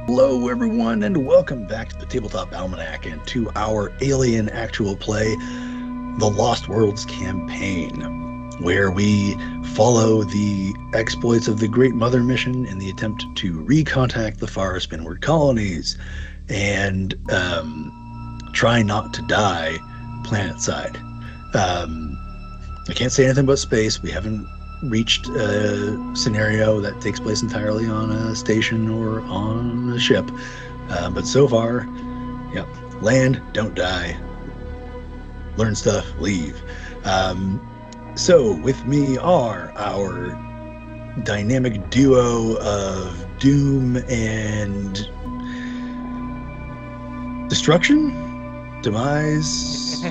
Hello, everyone, and welcome back to the Tabletop Almanac and to our Alien Actual Play, The Lost Worlds campaign, where we follow the exploits of the Great Mother mission in the attempt to recontact the far spinward colonies and try not to die planet-side. I can't say anything about space. We haven't reached a scenario that takes place entirely on a station or on a ship, but so far, land, don't die, learn stuff, leave. So with me are our dynamic duo of doom and destruction, demise,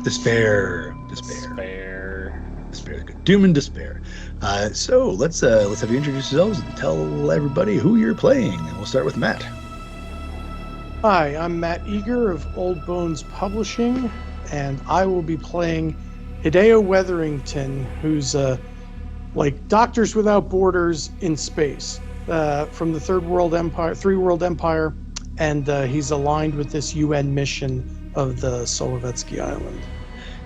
despair. Doom and despair. So let's have you introduce yourselves and tell everybody who you're playing. And we'll start with Matt. Hi, I'm Matt Eager of Old Bones Publishing, and I will be playing Hideo Wetherington, who's like Doctors Without Borders in space, from the Three World Empire, and he's aligned with this UN mission of the Solovetsky Island.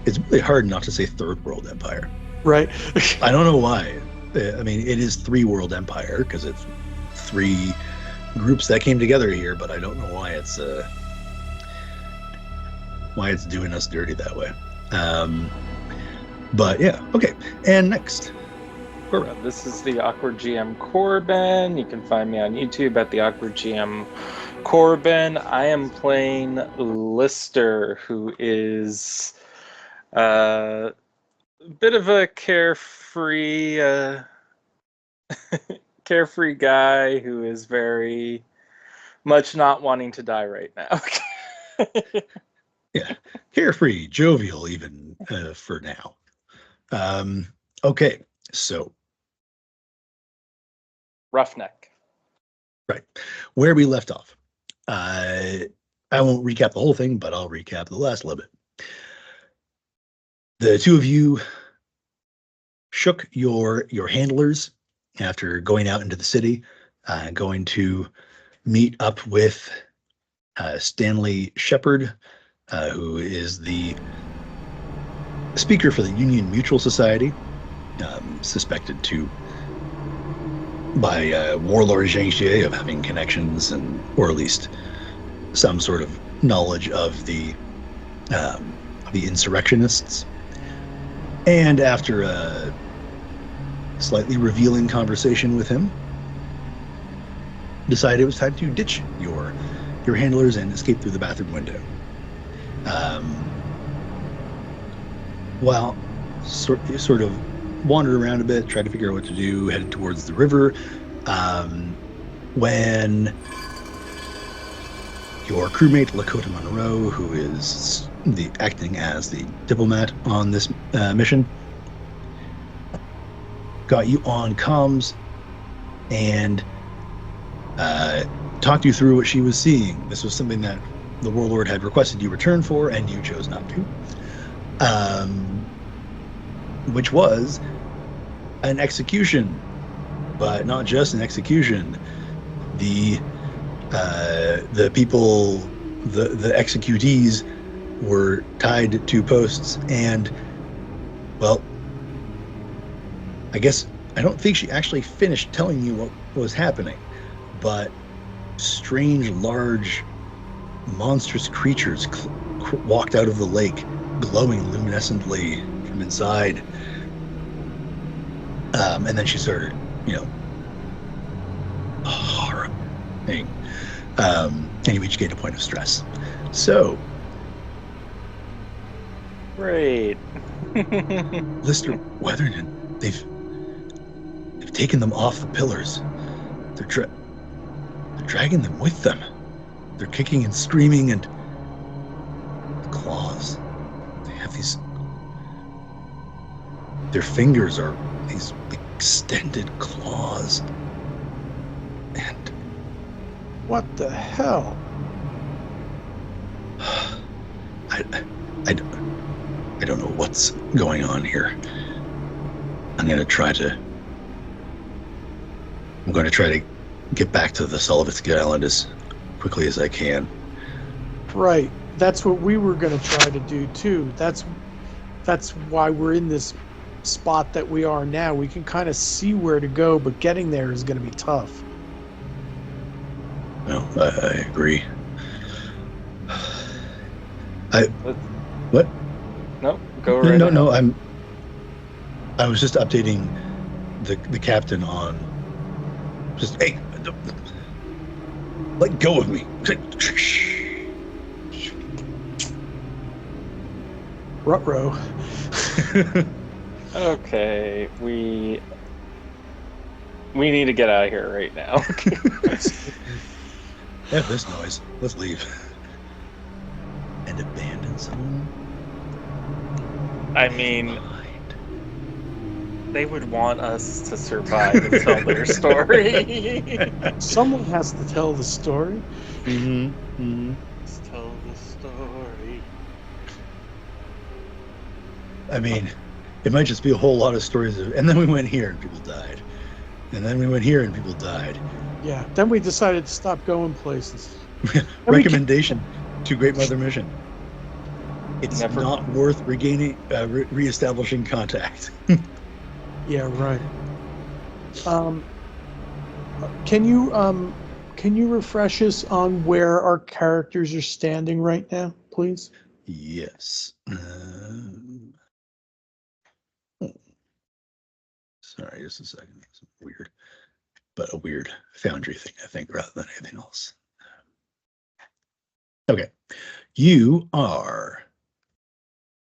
It's really hard not to say Third World Empire. Right. I don't know why. I mean, it is Three World Empire because it's three groups that came together here, but I don't know why it's doing us dirty that way. But yeah, okay. And next, Corbin. This is the Awkward GM Corbin. You can find me on YouTube at the Awkward GM Corbin. I am playing Lister, who is a bit of a carefree guy who is very much not wanting to die right now. Yeah, carefree, jovial, even for now. Okay, so Roughneck. Right, where we left off. I won't recap the whole thing, but I'll recap the last little bit. The two of you shook your handlers after going out into the city, going to meet up with Stanley Shepard, who is the speaker for the Union Mutual Society, suspected by Warlord Zhang Xie of having connections or at least some sort of knowledge of the insurrectionists. And after a slightly revealing conversation with him, decided it was time to ditch your handlers and escape through the bathroom window. While sort of wandered around a bit, tried to figure out what to do, headed towards the river, when your crewmate Lakota Monroe, who is acting as the diplomat on this mission, got you on comms and talked you through what she was seeing. This was something that the warlord had requested you return for, and you chose not to. Which was an execution, but not just an execution. The people, the executees, were tied to posts, and, well, I guess I don't think she actually finished telling you what was happening, but strange, large, monstrous creatures walked out of the lake, glowing luminescently from inside. And then she started, horror thing. And you each gained a point of stress. So, Great. Lister Weatherden, they've taken them off the pillars. They're dragging them with them. They're kicking and screaming, and the claws. They have these. Their fingers are these extended claws. And What the hell? I don't know what's going on here. I'm going to try to get back to the Solovetsky Island as quickly as I can. Right. That's what we were going to try to do too. That's why we're in this spot that we are now. We can kind of see where to go, but getting there is going to be tough. No, I agree. What? No, go right ahead. No. I was just updating the captain on. Just hey, let go of me. Ruh-roh. Okay, we need to get out of here right now. F this noise. Let's leave. And abandon someone? I mean, they would want us to survive and tell their story. Someone has to tell the story. Let's tell the story. I mean, it might just be a whole lot of stories of, and then we went here and people died. And then we went here and people died. Yeah, then we decided to stop going places. Recommendation to Great Mother Mission. It's Never. not worth regaining, reestablishing contact. Yeah, right. Can you refresh us on where our characters are standing right now, please? Yes. Sorry, just a second. It's weird, but a weird Foundry thing, I think, rather than anything else. Okay, you are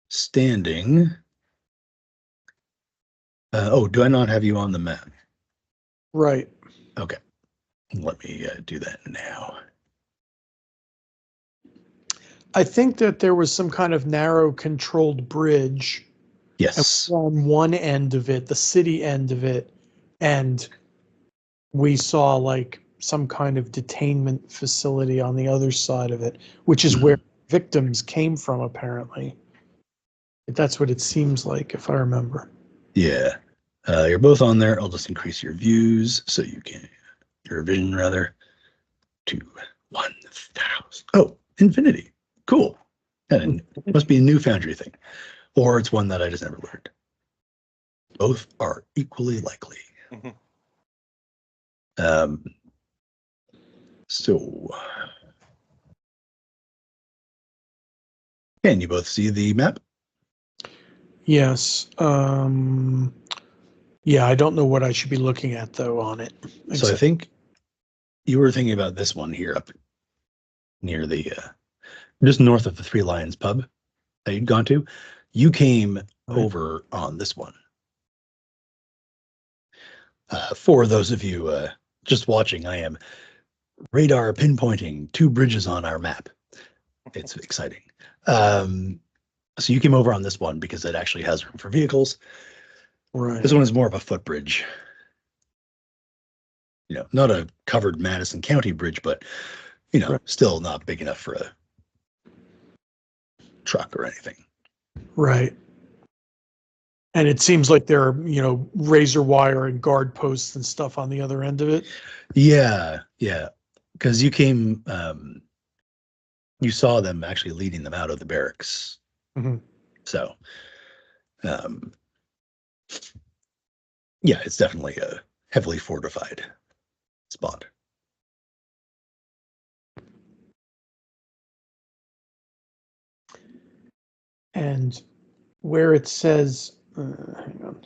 standing. Oh, do I not have you on the map? Right. Okay, let me do that now. I think that there was some kind of narrow controlled bridge. Yes. On one end of it, the city end of it, and we saw like some kind of detainment facility on the other side of it, which is where victims came from, apparently. That's what it seems like, if I remember. Yeah. You're both on there. I'll just increase your views so you can, your vision rather, to 1,000. Oh, infinity. Cool. And it must be a new Foundry thing. Or it's one that I just never learned. Both are equally likely. So, can you both see the map? Yes. Yeah, I don't know what I should be looking at, though, on it. So I think you were thinking about this one here up near the, just north of the Three Lions pub that you'd gone to. You came over on this one. For those of you just watching, I am radar pinpointing 2 bridges on our map. It's exciting. So you came over on this one because it actually has room for vehicles. Right. This one is more of a footbridge. You know, not a covered Madison County bridge, but, you know, still not big enough for a truck or anything. Right. And it seems like there are, you know, razor wire and guard posts and stuff on the other end of it. Yeah, yeah. Because you came, you saw them actually leading them out of the barracks. So, yeah, it's definitely a heavily fortified spot. And where it says, hang on,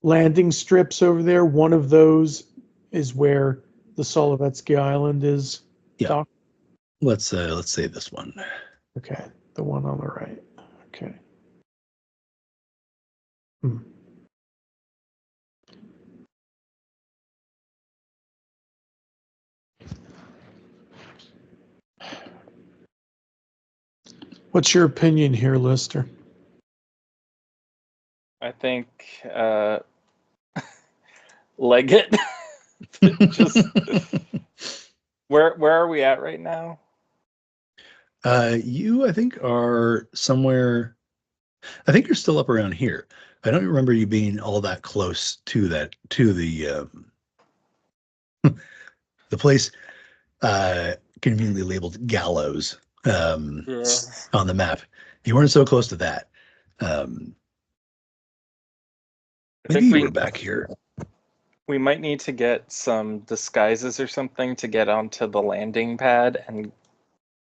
landing strips over there, one of those is where the Solovetsky Island is. Yeah. Doc? Let's say this one. Okay, the one on the right. Okay. What's your opinion here, Lister? I think leg it. Just where are we at right now? You, I think, are somewhere. I think you're still up around here. I don't remember you being all that close to that, to the The place conveniently labeled Gallows on the map. You weren't so close to that. Maybe you were back here. We might need to get some disguises or something to get onto the landing pad and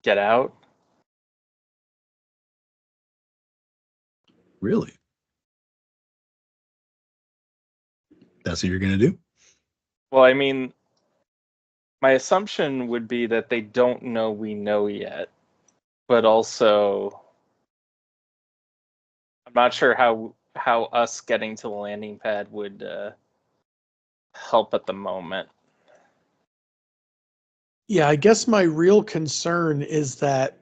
get out. Really? That's what you're going to do? Well, I mean, my assumption would be that they don't know we know yet, but also I'm not sure how us getting to the landing pad would help at the moment. Yeah, I guess my real concern is that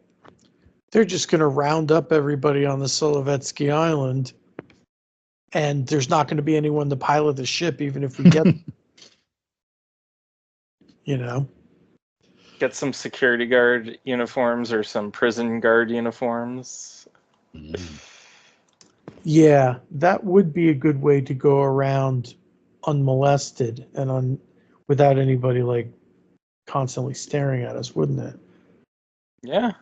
they're just going to round up everybody on the Solovetsky Island, and there's not going to be anyone to pilot the ship, even if we get, Get some security guard uniforms or some prison guard uniforms. Yeah, that would be a good way to go around unmolested and without anybody like constantly staring at us, wouldn't it? Yeah.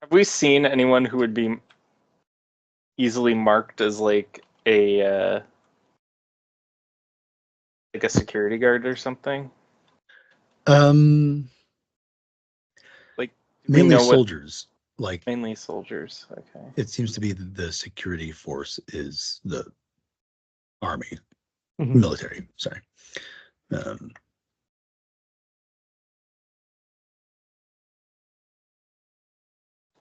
Have we seen anyone who would be easily marked as like a security guard or something? Like mainly soldiers. Mainly soldiers. Okay. It seems to be the security force is the army, military. Sorry.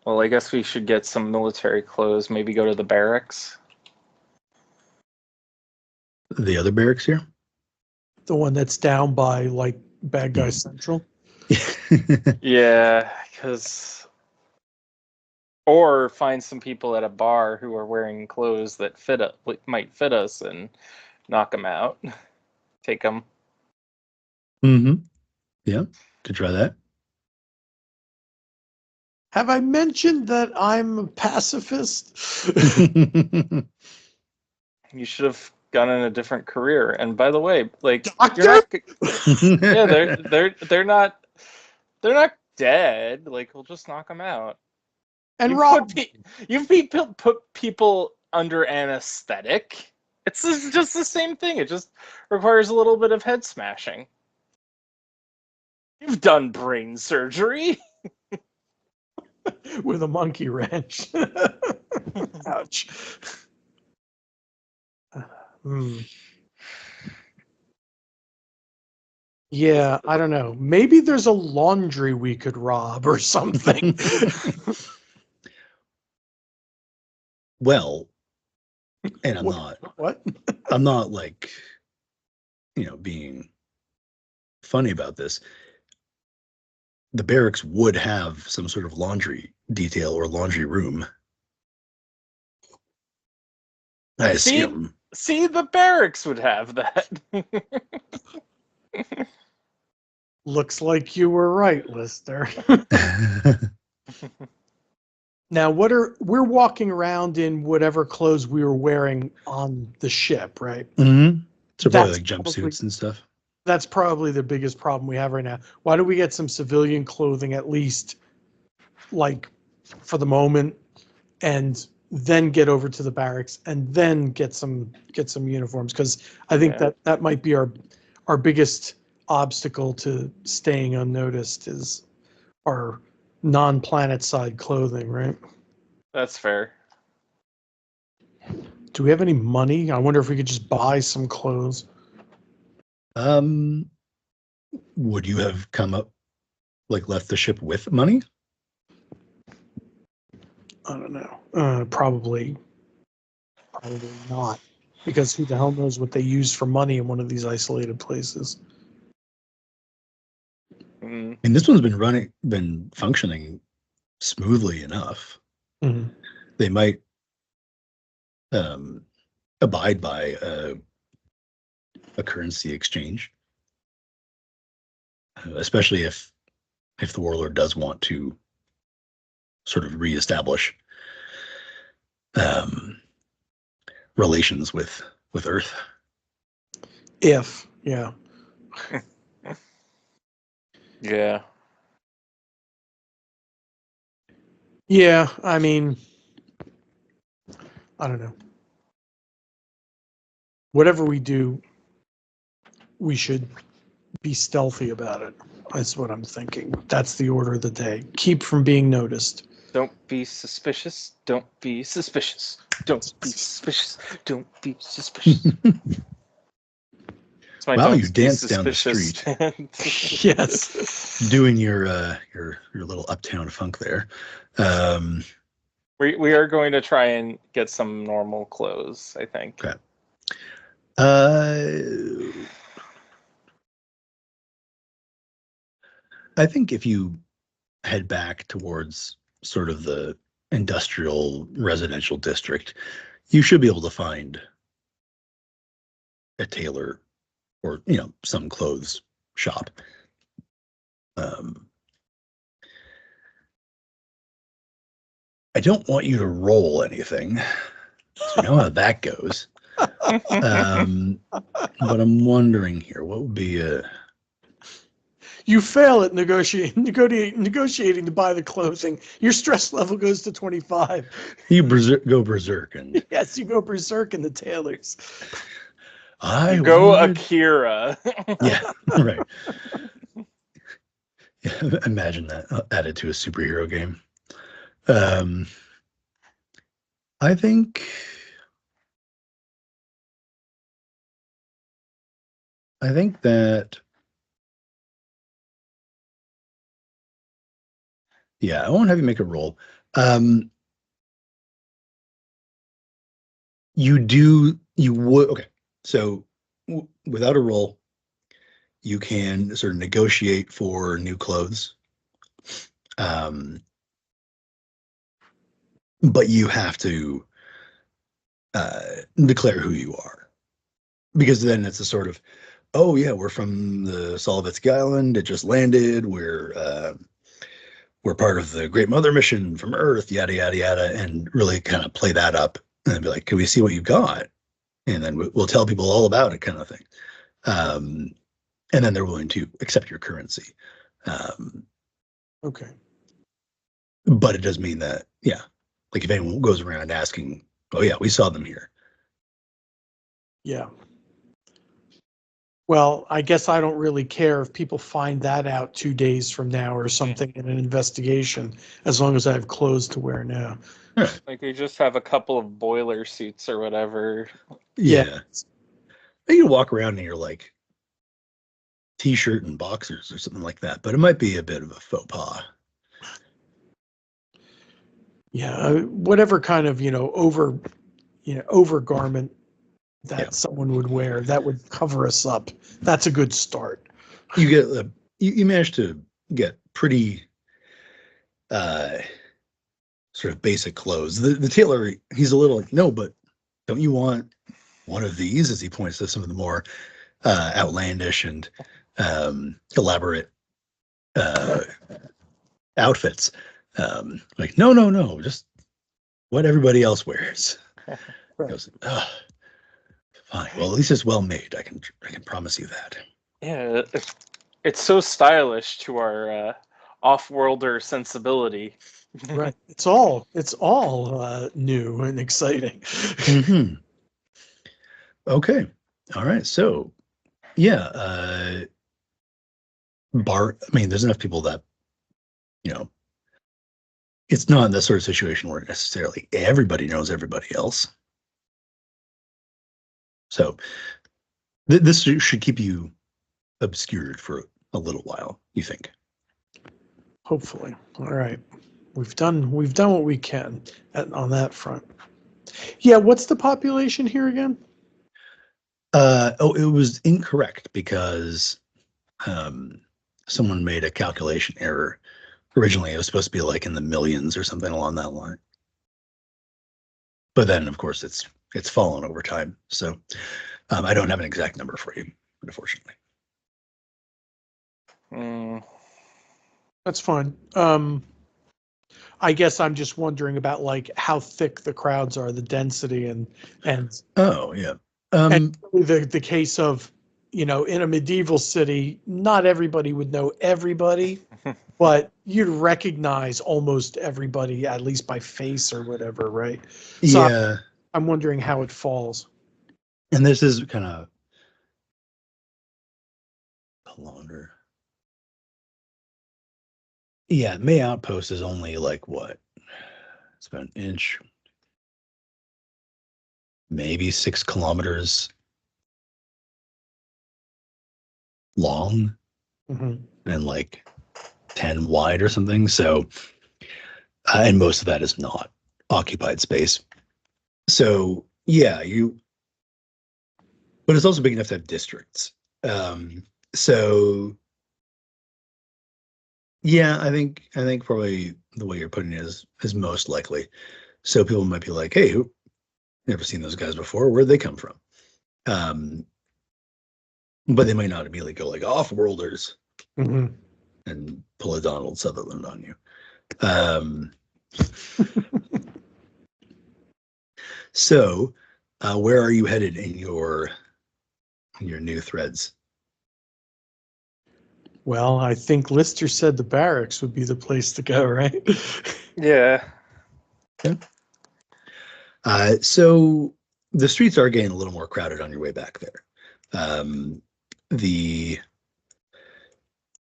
Well, I guess we should get some military clothes. Maybe go to the barracks. The other barracks here? The one that's down by like Bad Guy Central. Yeah, or find some people at a bar who are wearing clothes that might fit us and knock them out. Take them. Yeah, could try that. Have I mentioned that I'm a pacifist? You should have gotten a different career. And by the way, like Doctor? yeah, they're not dead. Like we'll just knock them out. And You've put people under anesthetic. It's just the same thing. It just requires a little bit of head smashing. You've done brain surgery. With a monkey wrench. Ouch. Yeah, I don't know. Maybe there's a laundry we could rob or something. Well, and I'm not like, being funny about this. The barracks would have some sort of laundry detail or laundry room. I assume. See, the barracks would have that. Looks like you were right, Lister. Now, we're walking around in whatever clothes we were wearing on the ship, right? So probably like jumpsuits and stuff. That's probably the biggest problem we have right now. Why don't we get some civilian clothing at least, like, for the moment, and then get over to the barracks and then get some uniforms? Because I think that might be our biggest obstacle to staying unnoticed is our non-planet side clothing, right? That's fair. Do we have any money? I wonder if we could just buy some clothes. Would you have come up, like left the ship with money? I don't know. Probably not. Because who the hell knows what they use for money in one of these isolated places. And this one's been functioning smoothly enough. They might abide by a currency exchange, especially if the warlord does want to sort of reestablish relations with Earth. Yeah. Yeah, I mean, I don't know. Whatever we do, we should be stealthy about it. That's what I'm thinking. That's the order of the day. Keep from being noticed. Don't be suspicious. Don't be suspicious. Don't be suspicious. Don't be suspicious. It's my Wow, don't you be danced down the suspicious street. Yes. Doing your little uptown funk there. We are going to try and get some normal clothes, I think. Okay. I think if you head back towards sort of the industrial residential district, you should be able to find a tailor or, some clothes shop. I don't want you to roll anything. So you know how that goes. But I'm wondering here, what would be You fail at negotiating to buy the clothing. Your stress level goes to 25. you go berserk and Yes, you go berserk in the tailors. I Go wanted... Akira. Yeah, right. Yeah, imagine that added to a superhero game. I think that, yeah, I won't have you make a roll. You would, okay. So without a roll, you can sort of negotiate for new clothes. But you have to declare who you are, because then it's a sort of, oh yeah, we're from the Solovetsky Island. It just landed. We're part of the Great Mother mission from Earth, yada yada yada, and really kind of play that up and be like, can we see what you got? And then we'll tell people all about it, kind of thing. And then they're willing to accept your currency. Okay. But it does mean that, yeah, like if anyone goes around asking, oh yeah, we saw them here. Yeah. Well, I guess I don't really care if people find that out 2 days from now or something in an investigation, as long as I have clothes to wear now. Like we just have a couple of boiler suits or whatever. Yeah. You can walk around in your like t-shirt and boxers or something like that, but it might be a bit of a faux pas. Yeah, whatever kind of, overgarment that someone would wear that would cover us up. That's a good start. You get you manage to get pretty sort of basic clothes. The tailor, he's a little like, no, but don't you want one of these? As he points to some of the more outlandish and elaborate outfits. Like, no, just what everybody else wears. Right. Goes, oh, fine. Well, at least it's well made. I can promise you that. Yeah, it's so stylish to our off-worlder sensibility. Right. It's all new and exciting. Mm-hmm. Okay. All right. So, yeah. I mean, there's enough people that, it's not that sort of situation where necessarily everybody knows everybody else. So this should keep you obscured for a little while, you think? Hopefully. All right. We've done what we can on that front. Yeah, what's the population here again? It was incorrect because someone made a calculation error. Originally, it was supposed to be like in the millions or something along that line. But then, of course, it's fallen over time. So I don't have an exact number for you, unfortunately. That's fine. I guess I'm just wondering about like how thick the crowds are, the density, and oh yeah, and the case of in a medieval city, not everybody would know everybody, but you'd recognize almost everybody, at least by face or whatever, right? So Yeah. I'm wondering how it falls. And this is kind of kilometer. Yeah, May Outpost is only like what? It's about an inch, maybe 6 kilometers long and like 10 wide or something. So, and most of that is not occupied space. So, yeah, but it's also big enough to have districts. So, yeah, I think probably the way you're putting it is most likely. So people might be like, "Hey, who never seen those guys before? Where'd they come from?" Um, but they might not immediately go like off-worlders and pull a Donald Sutherland on you. So, where are you headed in your new threads? Well, I think Lister said the barracks would be the place to go, right? Yeah. So the streets are getting a little more crowded on your way back there. The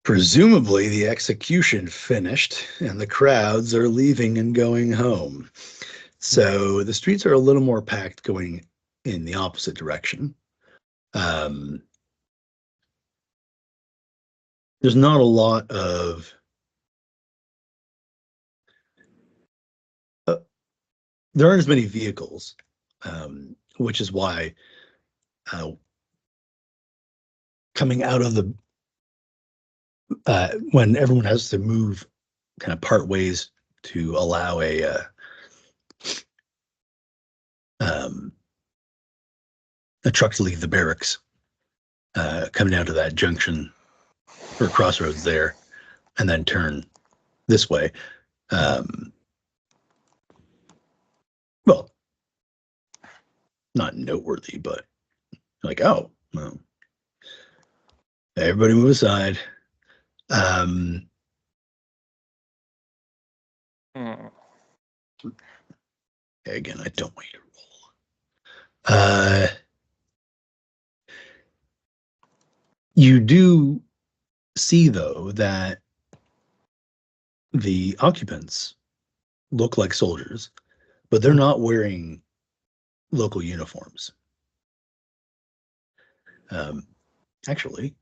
presumably the execution finished and the crowds are leaving and going home. So the streets are a little more packed going in the opposite direction. There's not a lot of there aren't as many vehicles, which is why coming out of the when everyone has to move kind of part ways to allow a truck to leave the barracks, coming down to that junction or crossroads there, and then turn this way. Well, not noteworthy, but like, oh, well, everybody move aside. Again, I don't want you to roll. You do see, though, that the occupants look like soldiers, but they're not wearing local uniforms. Actually,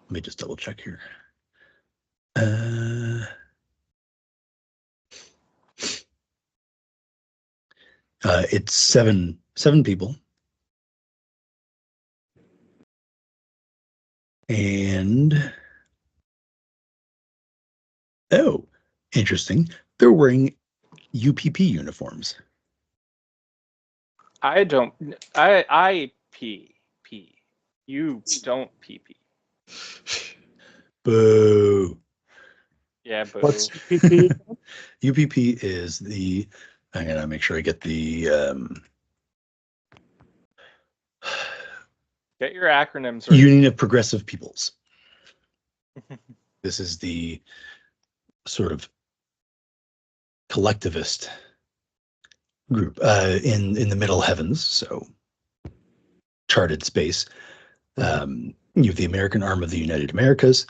let me just double check here. It's seven people. And oh, interesting. They're wearing UPP uniforms. I don't. I pee. You don't pee. Boo. Yeah, boo. What's UPP? UPP is the. I'm gonna make sure I get the. Get your acronyms right. Union of Progressive Peoples. This is the sort of collectivist group in the Middle Heavens, so charted space. You have the American arm of the United Americas,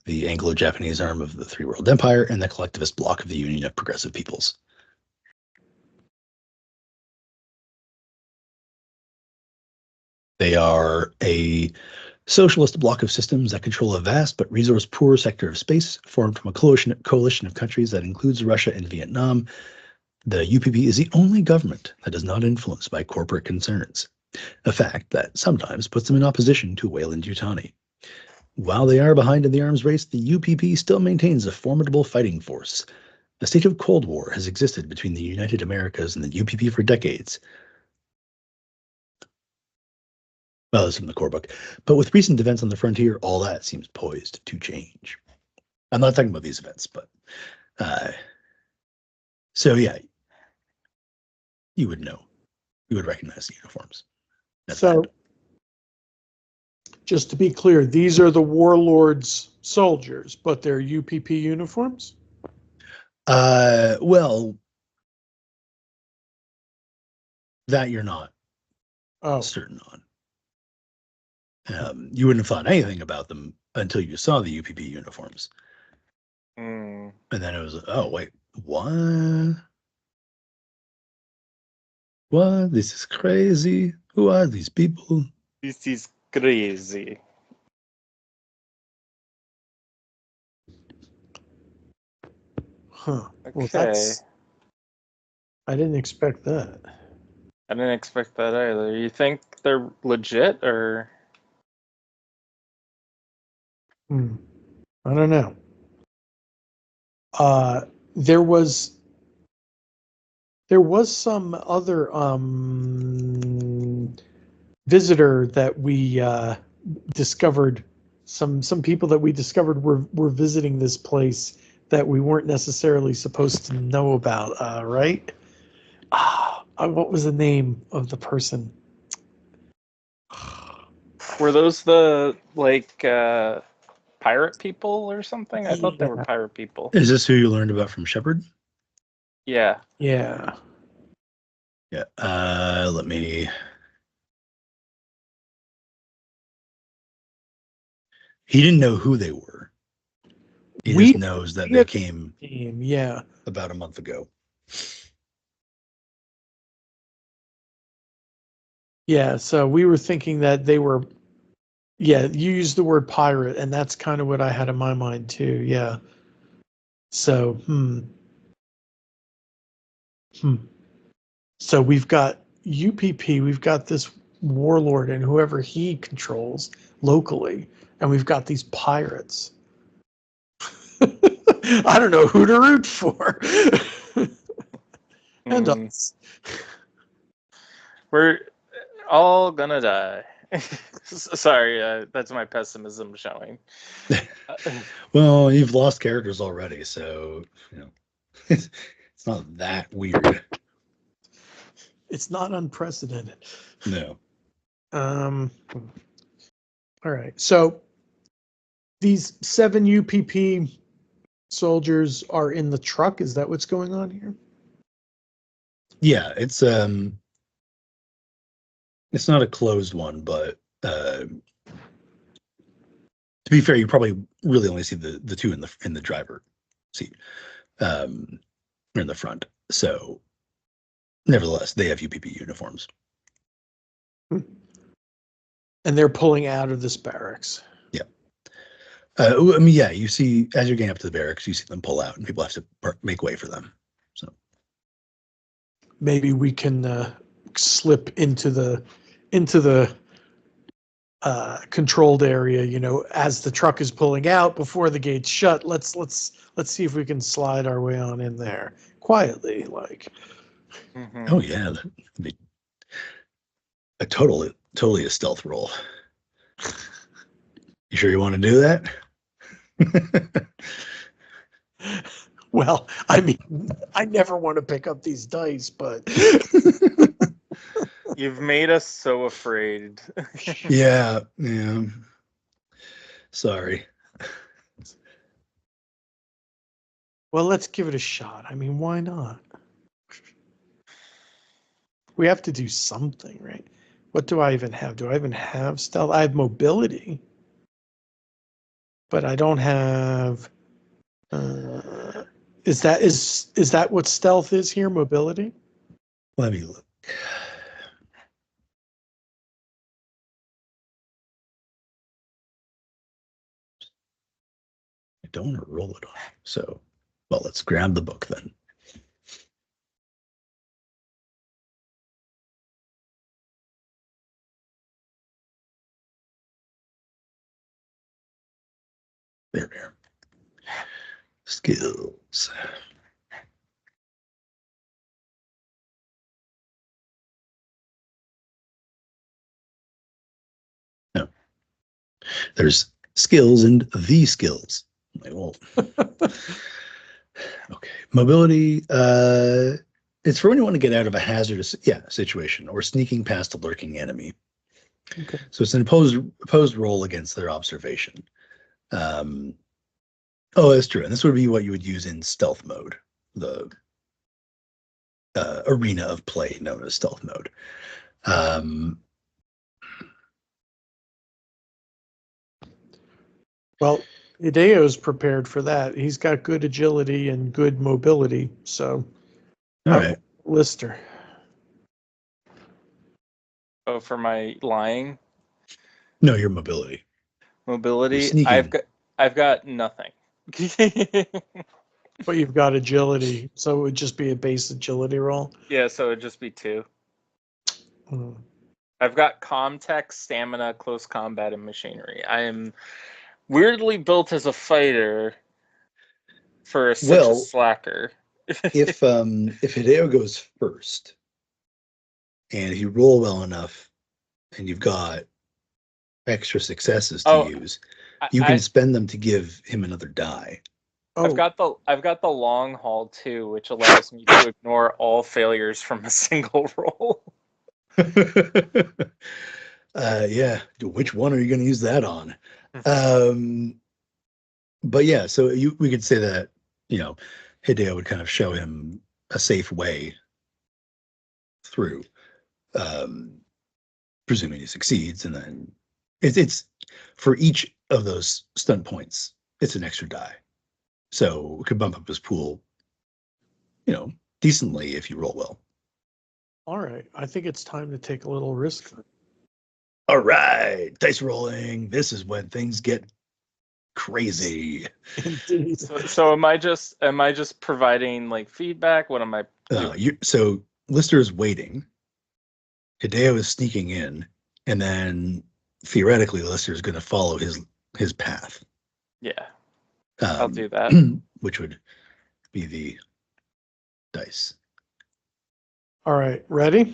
the Anglo-Japanese arm of the Three World Empire, and the collectivist bloc of the Union of Progressive Peoples. They are a socialist bloc of systems that control a vast but resource-poor sector of space, formed from a coalition of countries that includes Russia and Vietnam. The UPP is the only government that is not influenced by corporate concerns, a fact that sometimes puts them in opposition to Weyland-Yutani. While they are behind in the arms race, the UPP still maintains a formidable fighting force. A state of Cold War has existed between the United Americas and the UPP for decades. Well, this is from the core book. But with recent events on the frontier, all that seems poised to change. I'm not talking about these events, but so yeah, you would know. You would recognize the uniforms. So, just to be clear, these are the warlord's soldiers, but they're UPP uniforms? Well, that you're not certain on. You wouldn't have thought anything about them until you saw the UPP uniforms. And then it was, oh, wait, what? What? This is crazy. Who are these people? This is crazy. Huh. Okay. Well, I didn't expect that. I didn't expect that either. You think they're legit, or? I don't know. There was some other visitor that we discovered. Some people that we discovered were visiting this place that we weren't necessarily supposed to know about, right? What was the name of the person? Were those the pirate people or something? I thought they were pirate people. Is this who you learned about from Shepard? Yeah. Yeah. Let me. He didn't know who they were. He just knows that they came. Yeah. About a month ago. Yeah, so we were thinking that they were. Yeah, you used the word pirate, and that's kind of what I had in my mind too. Yeah. So, So we've got UPP, we've got this warlord and whoever he controls locally, and we've got these pirates. I don't know who to root for. And us. We're all gonna die. Sorry, that's my pessimism showing. Well, you've lost characters already, so it's not that weird. It's not unprecedented. No. All right. So these 7 UPP soldiers are in the truck. Is that what's going on here? Yeah, it's not a closed one, but to be fair, you probably really only see the two in the driver seat, or in the front. So, nevertheless, they have UPP uniforms. And they're pulling out of this barracks. Yeah. I mean, yeah, you see, as you're getting up to the barracks, you see them pull out, and people have to make way for them. So maybe we can slip into the controlled area, as the truck is pulling out before the gates shut. Let's see if we can slide our way on in there quietly, like. Oh yeah, that'd be a totally a stealth roll. You sure you want to do that? Well, I mean, I never want to pick up these dice, but you've made us so afraid. Yeah. Sorry. Well, let's give it a shot. I mean, why not? We have to do something, right? What do I even have? Do I even have stealth? I have mobility, but I don't have. Is that what stealth is here? Mobility? Let me look. I don't want to roll it on. So, well, let's grab the book then. There we are. Skills. No. There's skills and the skills. Well, okay. Mobility, It's for when you want to get out of a hazardous situation or sneaking past a lurking enemy. Okay. So it's an opposed roll against their observation. Oh, that's true. And this would be what you would use in stealth mode, the arena of play known as stealth mode. Well, Hideo's prepared for that. He's got good agility and good mobility. So, all right. Lister. Oh, for my lying No, your mobility. mobility, You're sneaking. I've got nothing. But you've got agility, so it would just be a base agility roll. Yeah, so it'd just be 2. Hmm. I've got Comtech, Stamina, Close Combat, and Machinery. I am weirdly built as a fighter for such a slacker. if Hideo goes first, and if you roll well enough, and you've got extra successes to use, you can spend them to give him another die. Oh, I've got the long haul too, which allows me to ignore all failures from a single roll. Yeah, which one are you going to use that on? But yeah, so we could say that, Hideo would kind of show him a safe way through, presuming he succeeds, and then it's for each of those stunt points, it's an extra die. So it could bump up his pool, decently if you roll well. all right. I think it's time to take a little risk. All right, dice rolling. This is when things get crazy. Indeed. So am I just providing like feedback? What am I doing? So Lister is waiting. Hideo is sneaking in, and then theoretically Lister is going to follow his path. Yeah, I'll do that. Which would be the dice. All right, ready?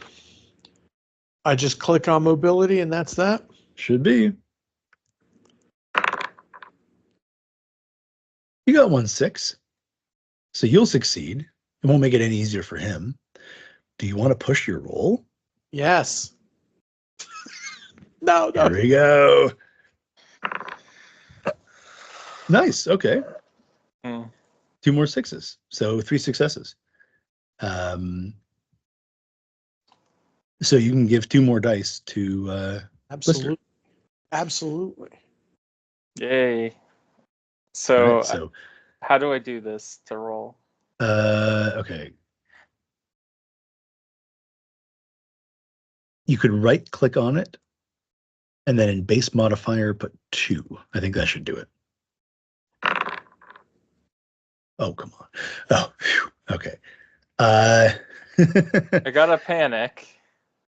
I just click on mobility, and that's that. Should be. You got 1-6, so you'll succeed. It won't make it any easier for him. Do you want to push your roll? Yes. No. Here we go. Nice. Okay. 2 more 6s, so 3 successes. So you can give 2 more dice to Absolutely. Lister. Absolutely. Yay. So, Right, so how do I do this to roll? Okay. You could right click on it, and then in base modifier put 2. I think that should do it. Oh, come on. Oh, phew. Okay. I got a panic.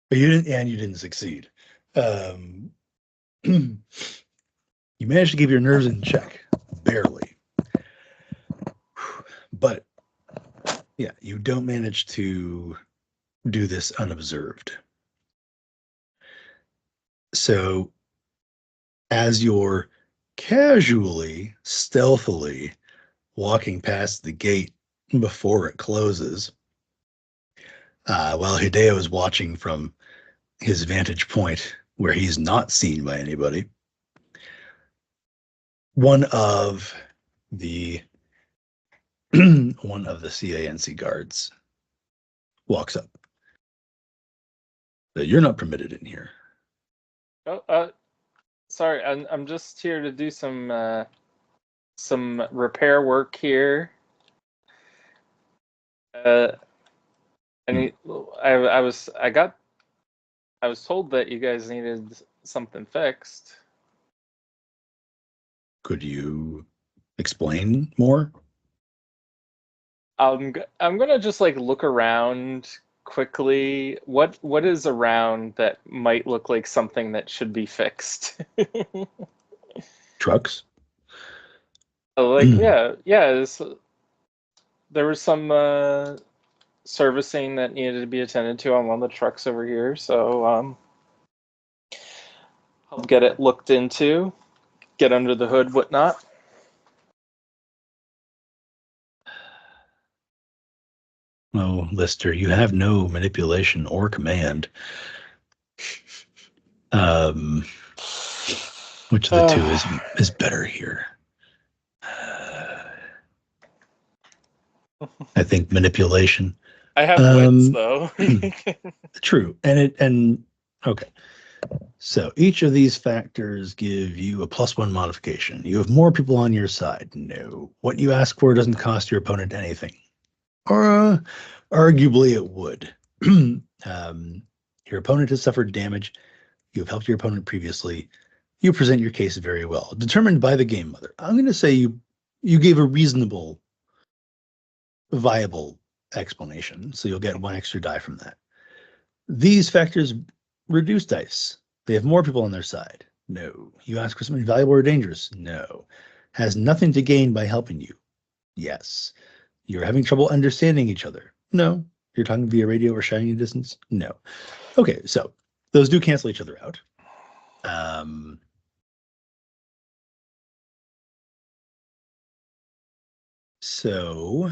But you didn't succeed. You managed to keep your nerves in check, barely. But yeah, you don't manage to do this unobserved. So as you're casually, stealthily walking past the gate before it closes, while Hideo is watching from his vantage point where he's not seen by anybody, one of the CANC guards walks up. You're not permitted in here. Oh, sorry. I'm just here to do some repair work here. I was told that you guys needed something fixed. Could you explain more? I'm gonna just like look around quickly. What is around that might look like something that should be fixed? Trucks? Yeah. There was some servicing that needed to be attended to on one of the trucks over here, so I'll get it looked into, get under the hood, whatnot. Oh, Lister, you have no manipulation or command. Which of the two is better here? I think manipulation. I have wits though. True. And okay. So each of these factors give you a +1 modification. You have more people on your side. No. What you ask for doesn't cost your opponent anything. Or arguably it would. Your opponent has suffered damage. You have helped your opponent previously. You present your case very well. Determined by the game mother. I'm going to say you gave a reasonable, viable explanation. So you'll get 1 extra die from that. These factors reduce dice. They have more people on their side. No. You ask for something valuable or dangerous. No. Has nothing to gain by helping you. Yes. You're having trouble understanding each other. No. You're talking via radio or shouting a distance. No. Okay, so those do cancel each other out. So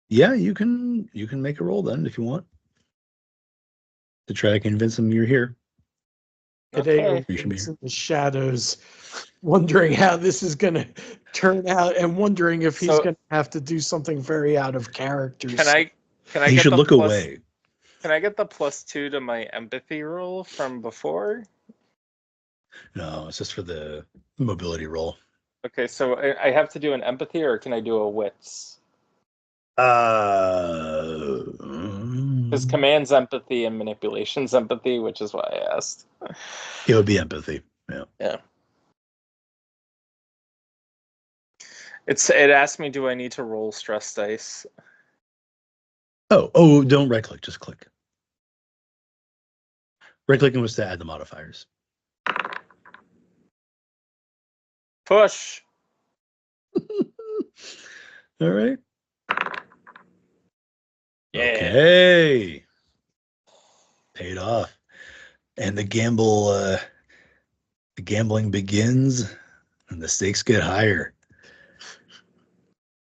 yeah, you can make a roll then if you want to try to convince him you're here. Today, in the shadows, wondering how this is going to turn out, and wondering if he's going to have to do something very out of character. Can I he get should the look away. Can I get the +2 to my empathy roll from before? No, it's just for the mobility roll. Okay, so I have to do an empathy, or can I do a wits? Because command's empathy and manipulation's empathy, which is why I asked. It would be empathy. Yeah. Yeah. It asked me, do I need to roll stress dice? Oh, don't right click, just click. Right clicking was to add the modifiers. Push. All right. Yeah. Okay. Paid off. And the gambling begins and the stakes get higher.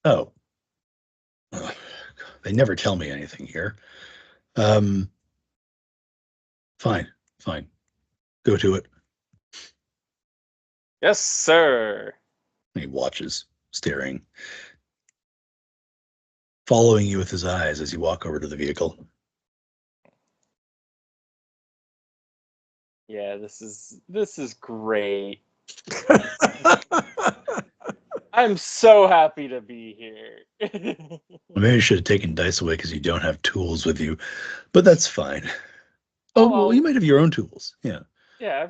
Oh. They never tell me anything here. Fine. Go to it. Yes, sir. And he watches, staring, following you with his eyes as you walk over to the vehicle. Yeah, this is great. I'm so happy to be here. Maybe you should have taken dice away because you don't have tools with you, but that's fine. Oh, well, you might have your own tools. Yeah. Yeah,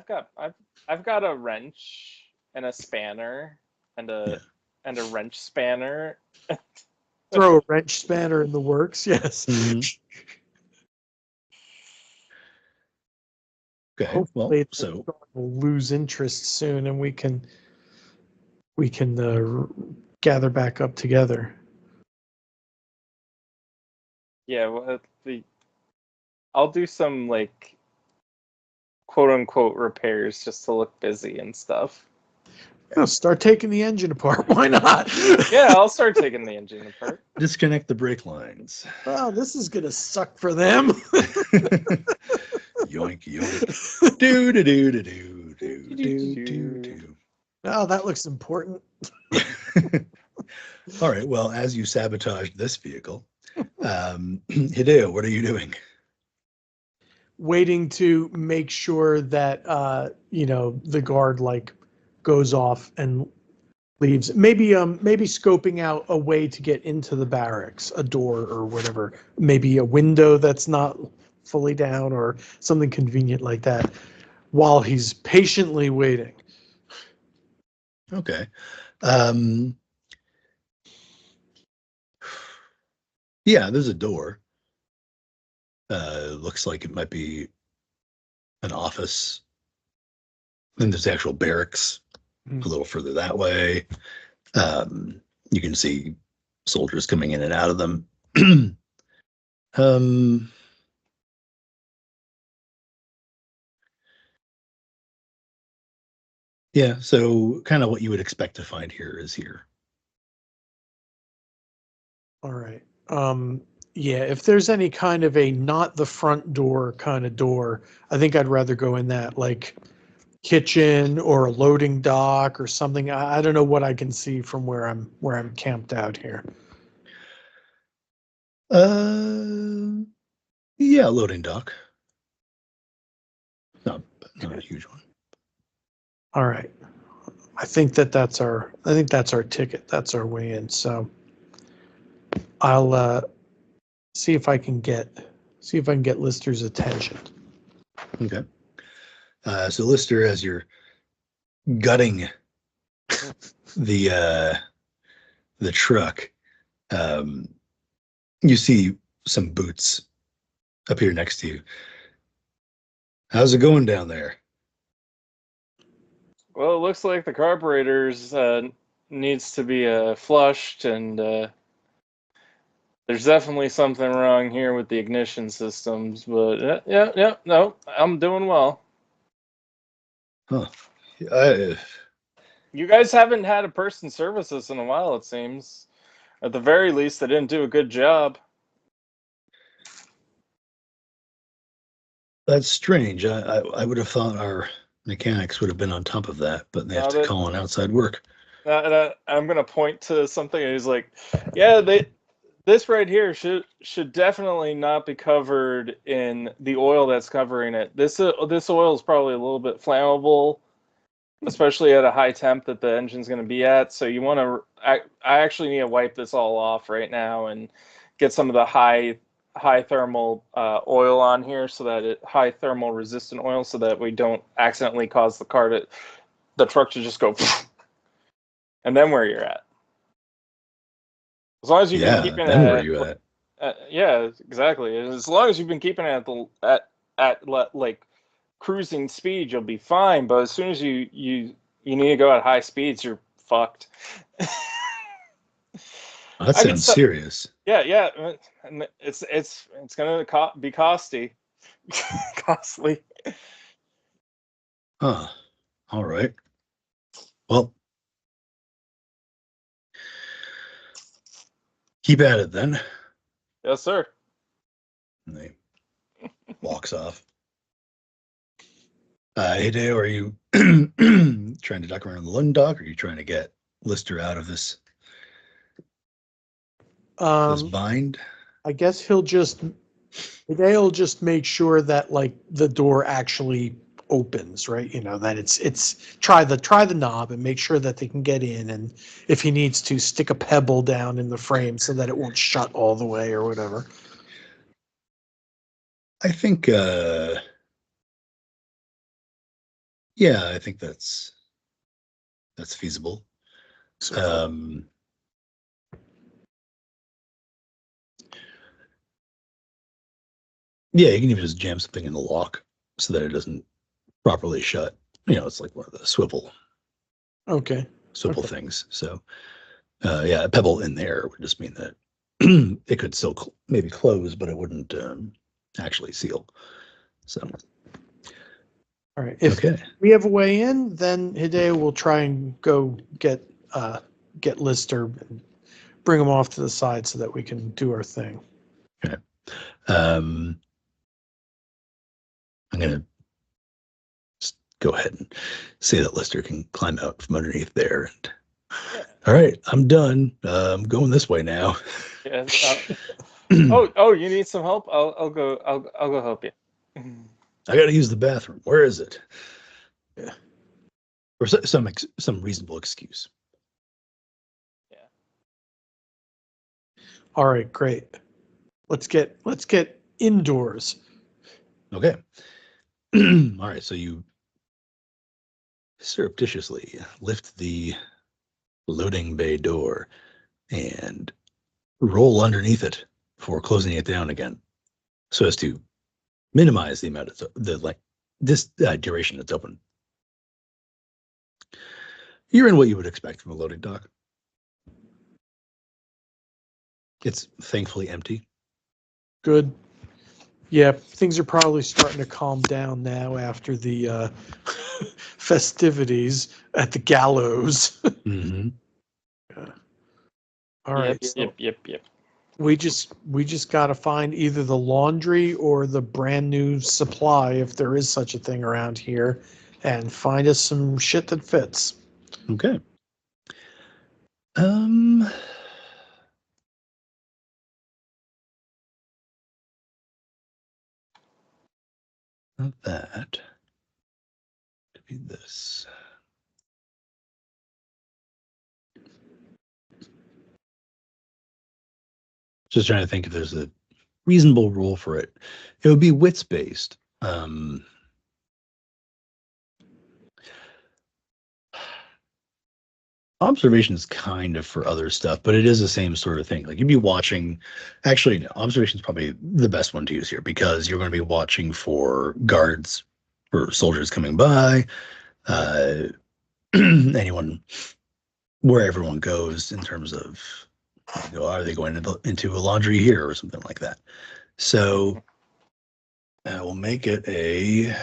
I've got a wrench and a spanner and a wrench spanner. Throw a wrench spanner in the works. Yes. Mm-hmm. Okay. Hopefully, so we'll lose interest soon, and we can gather back up together. Yeah, well, I'll do some like quote unquote repairs just to look busy and stuff. Yeah, start taking the engine apart. Why not? Yeah, I'll start taking the engine apart. Disconnect the brake lines. Oh, this is gonna suck for them. Yoink, yoink. Do do do do do do do do do. Oh, that looks important. All right. Well, as you sabotaged this vehicle, Hideo, what are you doing? Waiting to make sure that the guard goes off and leaves. Maybe scoping out a way to get into the barracks, a door or whatever. Maybe a window that's not fully down or something convenient like that, while he's patiently waiting. Okay. Yeah, there's a door. Looks like it might be an office. Then there's the actual barracks a little further that way. You can see soldiers coming in and out of them. Yeah, so kind of what you would expect to find here is here. All right. Yeah, if there's any kind of a not the front door kind of door, I think I'd rather go in that like kitchen or a loading dock or something. I don't know what I can see from where I'm camped out here. Yeah, loading dock. Not a huge one. All right. I think that's our ticket. That's our way in. So I'll see if I can get Lister's attention. Okay. So Lister, as you're gutting the truck, you see some boots appear next to you. How's it going down there? Well, it looks like the carburetors needs to be flushed, and there's definitely something wrong here with the ignition systems. But no, I'm doing well. Huh. I, You guys haven't had a person service us in a while, it seems. At the very least, they didn't do a good job. that's strange. I would have thought our mechanics would have been on top of that, but they have Now to that call in outside work. I'm gonna point to something, and he's like, "Yeah, this right here should definitely not be covered in the oil that's covering it. This oil is probably a little bit flammable, especially at a high temp that the engine's going to be at. So you want to. I actually need to wipe this all off right now and get some of the high thermal oil on here, so that high thermal resistant oil, so that we don't accidentally cause the truck to just go, and then where you're at. As long as you've been Yeah, keeping it then where are at, you at? yeah, exactly. As long as you've been keeping it at like cruising speed, you'll be fine. But as soon as you need to go at high speeds, you're fucked. Oh, that I can sounds so serious. yeah, and it's gonna be costly. Huh. All right. Well, keep at it then. Yes, sir. And they walks off. Hey, Dale, are you trying to duck around the Lund dock, or are you trying to get Lister out of this bind? I guess he'll just make sure that like the door actually opens, right? You know, that it's try the knob and make sure that they can get in, and if he needs to, stick a pebble down in the frame so that it won't shut all the way or whatever. I think, yeah, I think that's feasible. Yeah, you can even just jam something in the lock so that it doesn't properly shut. You know, it's like one of the swivel things. So, yeah, a pebble in there would just mean that it could still maybe close, but it wouldn't actually seal. So, all right. If we have a way in, then Hideo will try and go get Lister and bring him off to the side so that we can do our thing. Okay. I'm gonna just go ahead and say that Lister can climb out from underneath there. And all right, I'm done. I'm going this way now. Yeah. Oh, you need some help? I'll go help you. I got to use the bathroom. Where is it? Yeah. Or some reasonable excuse. Yeah. All right, great. Let's get indoors. Okay. All right, so you surreptitiously lift the loading bay door and roll underneath it before closing it down again, so as to minimize the amount of this duration it's open. You're in what you would expect from a loading dock. It's thankfully empty. Good. Yeah, things are probably starting to calm down now after the festivities at the gallows. Mm-hmm. Yeah. All right. Yep. We just got to find either the laundry or the brand new supply, if there is such a thing around here, and find us some shit that fits. Okay. Not that. To be this. Just trying to think if there's a reasonable rule for it. It would be wits based. Observation is kind of for other stuff, but it is the same sort of thing. Like you'd be watching. Actually, no, observation is probably the best one to use here because you're going to be watching for guards, for soldiers coming by, anyone, where everyone goes in terms of, are they going into a laundry here or something like that. So we'll make it a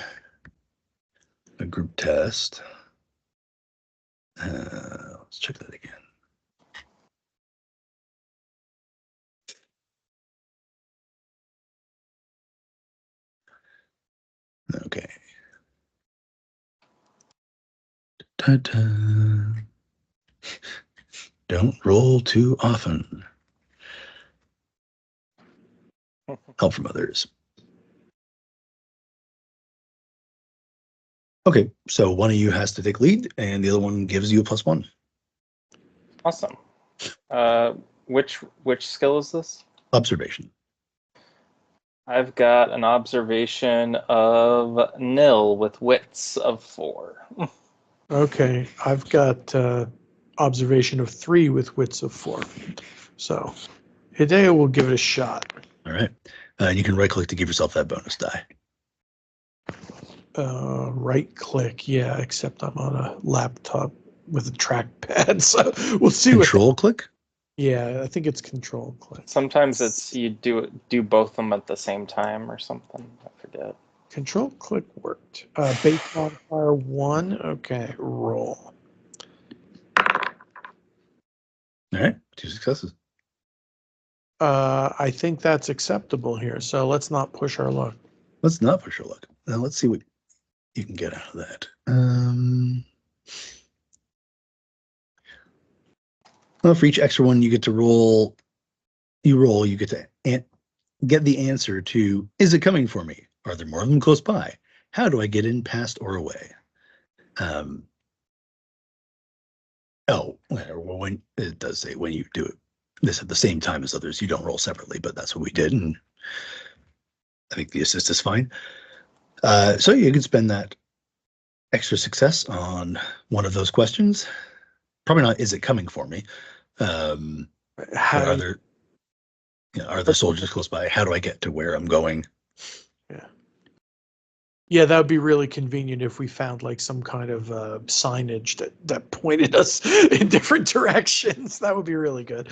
group test. Let's check that again. Okay. Ta-ta. Don't roll too often. Help from others. Okay, so one of you has to take lead, and the other one gives you a +1. Awesome. Which skill is this? Observation. I've got an observation of nil with wits of 4. Okay, I've got observation of 3 with wits of 4. So Hideo will give it a shot. All right. And you can right-click to give yourself that bonus die. Right click, yeah, except I'm on a laptop with a trackpad, so we'll see. Control click? Yeah, I think it's control click. Sometimes it's you do both of them at the same time or something. I forget. Control click worked. Base modifier 1. Okay, roll. All right, 2 successes. I think that's acceptable here, so let's not push our luck. Let's not push our luck. Now let's see what you can get out of that. Well, for each extra one, you get to roll. You get to get the answer to, is it coming for me? Are there more of them close by? How do I get in, past, or away? When it does say when you do this at the same time as others, you don't roll separately, but that's what we did, and I think the assist is fine. So you can spend that extra success on one of those questions. Probably not, is it coming for me? Are there soldiers close by? How do I get to where I'm going? Yeah, that would be really convenient if we found like some kind of signage that pointed us in different directions. That would be really good.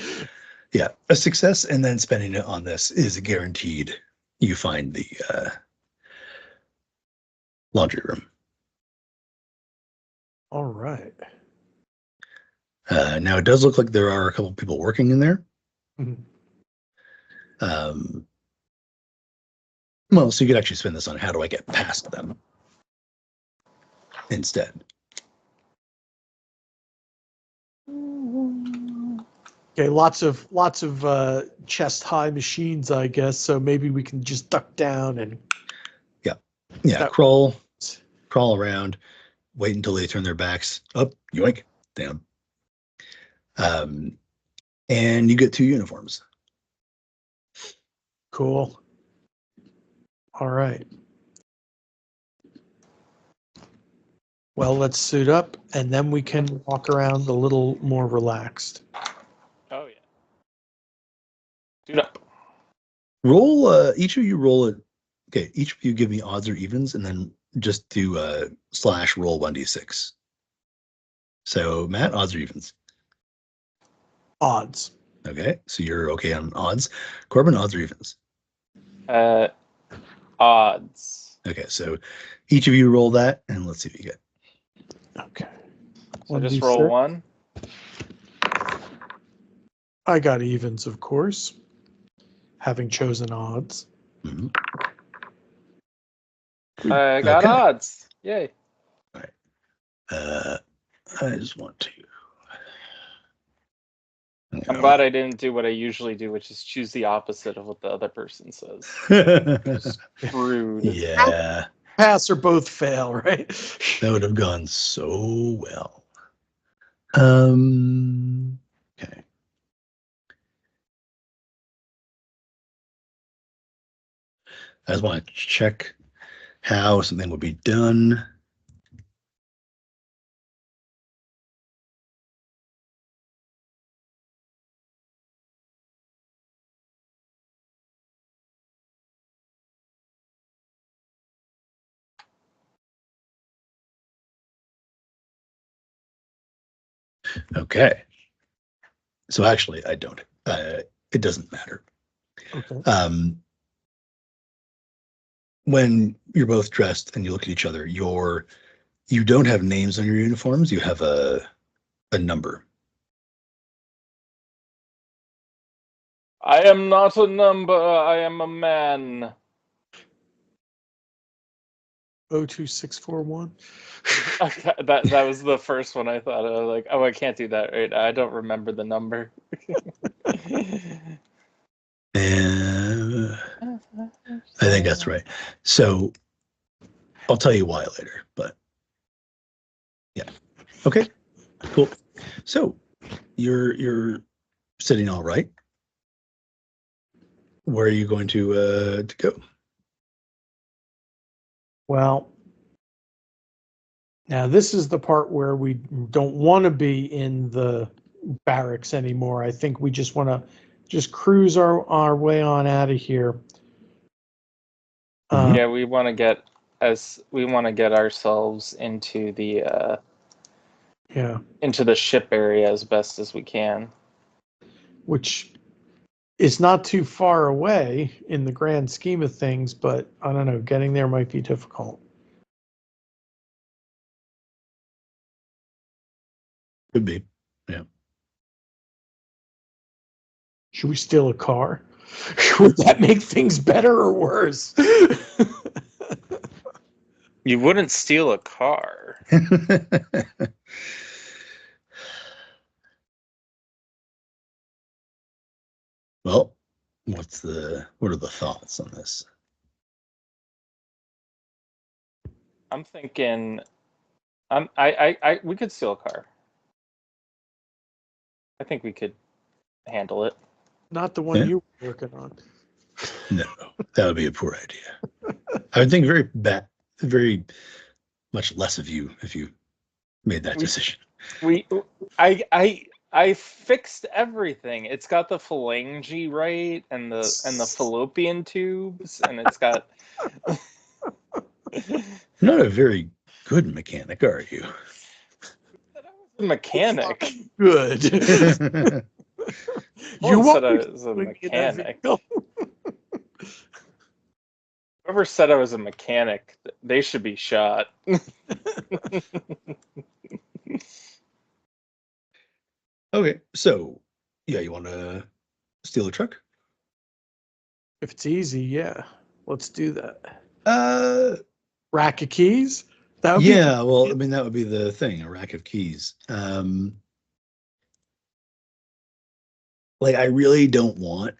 Yeah, a success and then spending it on this is guaranteed. You find the laundry room. All right. Now it does look like there are a couple of people working in there. Mm-hmm. Well, so you could actually spend this on how do I get past them instead. Okay, lots of chest high machines, I guess. So maybe we can just duck down and crawl around, wait until they turn their backs up, yoink, down. And you get 2 uniforms. Cool. All right. Well, let's suit up, and then we can walk around a little more relaxed. Oh yeah. Suit up. Roll. Each of you roll it. Okay. Each of you give me odds or evens, and then just do / roll 1d6. So Matt, odds or evens? Odds. Okay. So you're okay on odds. Corbin, odds or evens? Odds. Okay, so each of you roll that, and let's see what you get. Okay. So just roll 1. I got evens, of course. having chosen odds. Mm-hmm. I got Okay. odds. Yay. All right. I just want to. I'm glad I didn't do what I usually do, which is choose the opposite of what the other person says. Rude. Yeah. Pass or both fail, right? That would have gone so well. Okay. I just want to check how something would be done. Okay. So actually, I don't. It doesn't matter. Okay. When you're both dressed and you look at each other, you don't have names on your uniforms. You have a number. I am not a number. I am a man. 02641. That was the first one I thought of. Like, oh, I can't do that right now. I don't remember the number. And I think that's right. So I'll tell you why later, but yeah. Okay, cool. So you're sitting all right. Where are you going to go? Well, now this is the part where we don't want to be in the barracks anymore. I think we just want to just cruise our way on out of here. Yeah, we want to get ourselves into the into the ship area as best as we can. Which is not too far away in the grand scheme of things, but I don't know, getting there might be difficult. Could be. Yeah. Should we steal a car? Would that make things better or worse? You wouldn't steal a car. Well, what are the thoughts on this? I'm thinking we could steal a car. I think we could handle it. Not the one you were working on. No, that would be a poor idea. I would think very much less of you if you made that decision. I fixed everything. It's got the phalange right and the fallopian tubes, and it's got. You're not a very good mechanic, are you? A mechanic. Good. You said I was a mechanic. Whoever said I was a mechanic, they should be shot. Okay, so yeah, you want to steal a truck? If it's easy, yeah. Let's do that. Rack of keys? That would well, I mean, that would be the thing, a rack of keys. Like, I really don't want,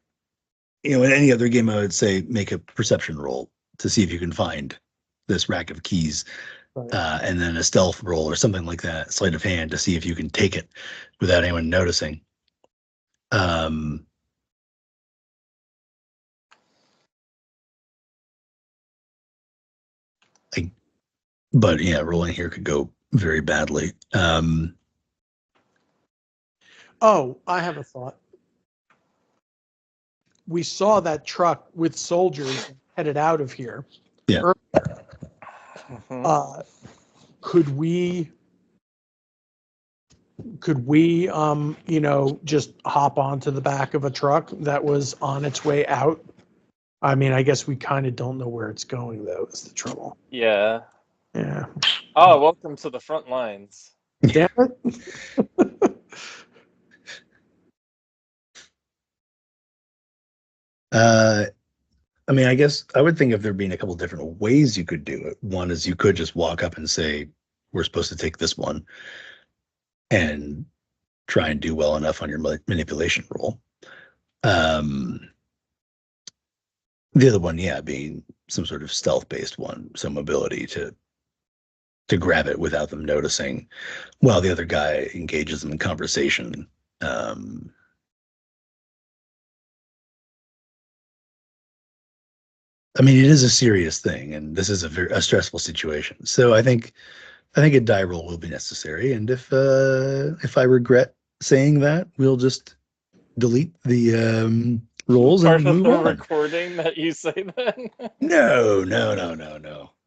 in any other game, I would say make a perception roll to see if you can find this rack of keys, and then a stealth roll or something like that, sleight of hand, to see if you can take it without anyone noticing. But yeah, rolling here could go very badly. Oh, I have a thought. We saw that truck with soldiers headed out of here. Yeah. Could we just hop onto the back of a truck that was on its way out? I mean, I guess we kind of don't know where it's going, though, is the trouble. Yeah. Yeah. Oh, welcome to the front lines. Damn it. I mean, I guess I would think of there being a couple different ways you could do it. One is you could just walk up and say, we're supposed to take this one and try and do well enough on your manipulation roll. The other one, yeah, being some sort of stealth-based one, some ability to grab it without them noticing while the other guy engages them in conversation. I mean, it is a serious thing, and this is a stressful situation. So I think a die roll will be necessary. And if I regret saying that, we'll just delete the rolls and move on. Recording that you say that? No.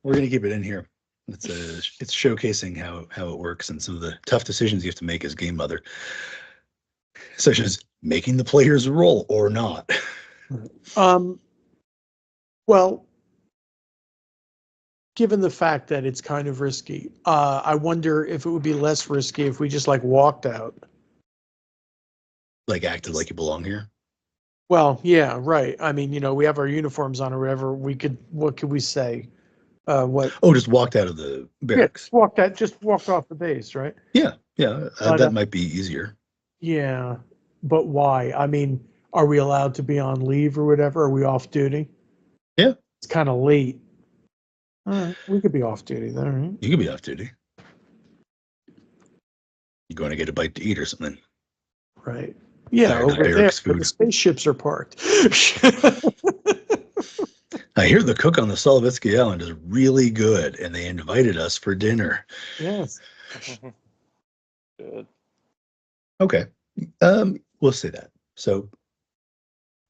We're gonna keep it in here. It's showcasing how it works and some of the tough decisions you have to make as game mother, such as making the players roll or not. Well, given the fact that it's kind of risky, I wonder if it would be less risky if we just like walked out. Like acted like you belong here. Well, yeah, right. I mean, we have our uniforms on or whatever. What could we say? What? Oh, just walked out of the barracks. Yeah, just walked off the base, right? Yeah. That might be easier. Yeah, but why? I mean, are we allowed to be on leave or whatever? Are we off duty? Yeah. It's kind of late. All right, we could be off duty then, right? You could be off duty. You're going to get a bite to eat or something. Right. Yeah, over there where the spaceships are parked. I hear the cook on the Solovetsky Island is really good, and they invited us for dinner. Yes. Good. Okay. We'll say that. So,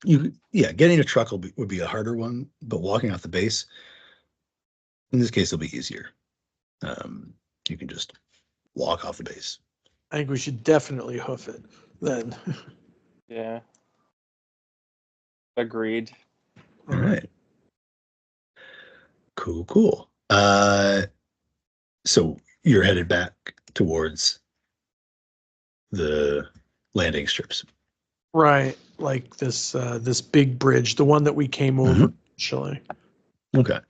getting a truck would be a harder one, but walking off the base, in this case, it'll be easier. You can just walk off the base. I think we should definitely hoof it then. Yeah. Agreed. All right. Cool. So you're headed back towards the landing strips. Right. Like this big bridge, the one that we came over initially. Okay.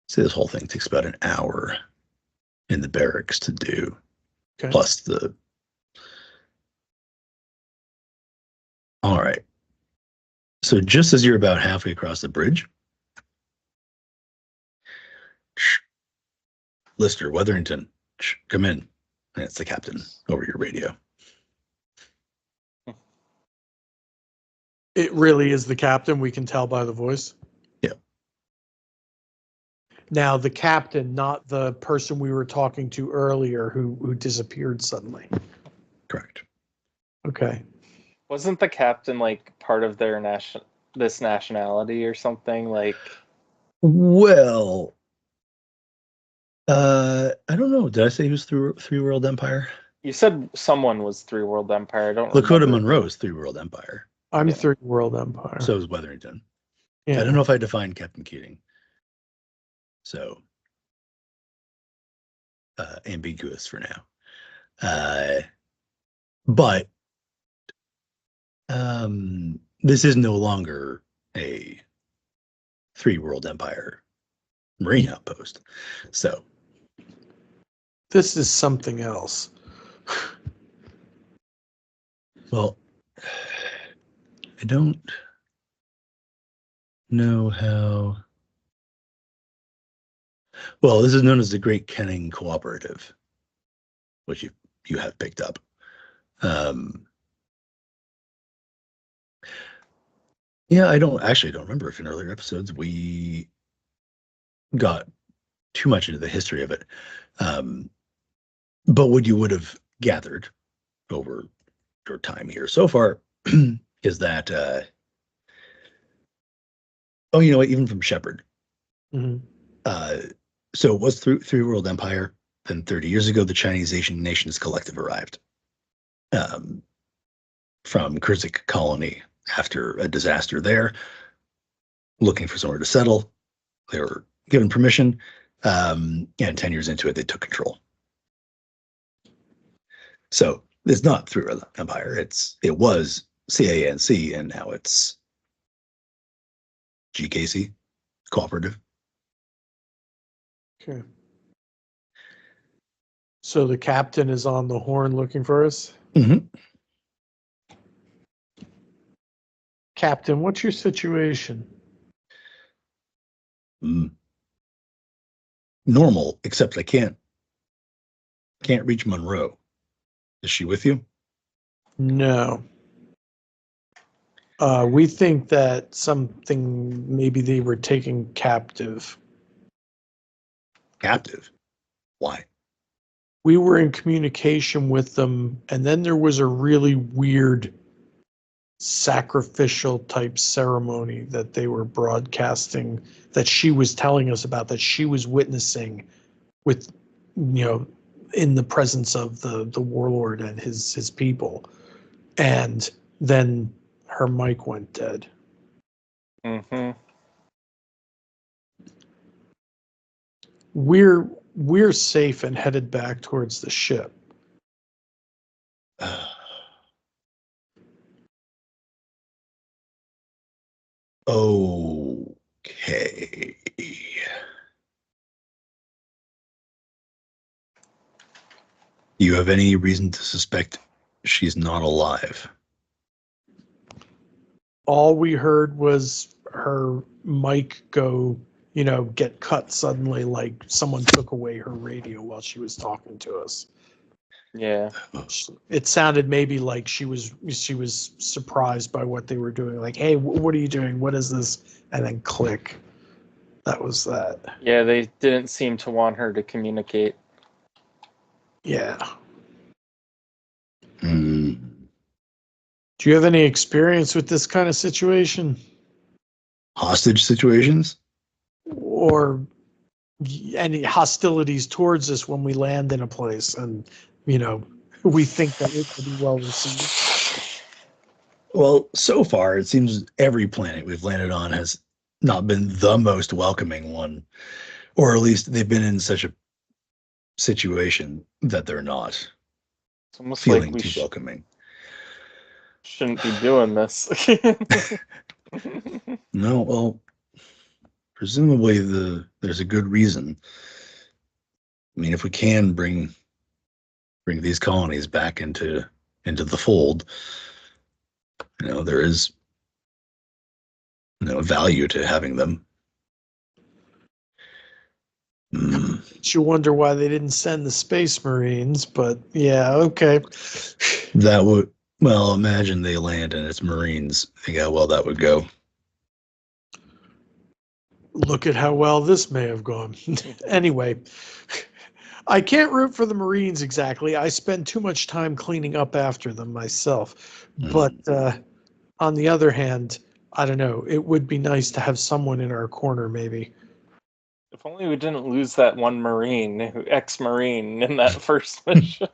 So this whole thing takes about an hour in the barracks to do. Okay. Plus the... All right. So just as you're about halfway across the bridge, Lister, Wetherington, come in. And it's the captain over your radio. It really is the captain. We can tell by the voice. Yeah. Now the captain, not the person we were talking to earlier who disappeared suddenly. Correct. Okay. Wasn't the captain like part of their nationality or something? Like, well, I don't know. Did I say he was through Three World Empire? You said someone was Three World Empire. I don't. Lakota Monroe's Three World Empire. I'm Three World Empire. So is Wetherington. Yeah. I don't know if I defined Captain Keating. So ambiguous for now. But this is no longer a Three World Empire Marine outpost. So this is something else. Well, I don't know how. Well, this is known as the Great Kenning Cooperative, which you have picked up. Yeah, I don't remember if in earlier episodes we got too much into the history of it. But what you would have gathered over your time here so far is that, you know what, even from Shepard. So it was through Three World Empire. Then 30 years ago, the Chinese Asian Nations Collective arrived from Kurzik colony after a disaster there, looking for somewhere to settle. They were given permission, and 10 years into it, they took control. So it's not Three World Empire. It was CANC, and now it's GKC, Cooperative. Okay. So the captain is on the horn looking for us? Mm-hmm. Captain, what's your situation? Normal, except I can't reach Monroe. Is she with you? No. We think that something, maybe they were taken captive. Captive? Why? We were in communication with them, and then there was a really weird sacrificial type ceremony that they were broadcasting, that she was telling us about, that she was witnessing with, in the presence of the warlord and his people. And then her mic went dead. Mm-hmm. We're safe and headed back towards the ship. Okay. Do you have any reason to suspect she's not alive? All we heard was her mic go, get cut suddenly, like someone took away her radio while she was talking to us. Yeah. It sounded maybe like she was surprised by what they were doing. Like, hey, what are you doing? What is this? And then click. That was that. Yeah, they didn't seem to want her to communicate. Yeah. Hmm. Do you have any experience with this kind of situation? Hostage situations? Or any hostilities towards us when we land in a place and, we think that it will be well received? Well, so far, it seems every planet we've landed on has not been the most welcoming one, or at least they've been in such a situation that they're not It's almost feeling like we too welcoming. shouldn't be doing this. No, well, presumably there's a good reason. I mean, if we can bring these colonies back into the fold, there is value to having them. You wonder why they didn't send the Space Marines, but yeah, okay. That would, well, imagine they land and it's Marines. Think how well that would go. Look at how well this may have gone. Anyway, I can't root for the Marines exactly. I spend too much time cleaning up after them myself. But on the other hand, I don't know. It would be nice to have someone in our corner, maybe. If only we didn't lose that one Marine, ex-Marine, in that first mission.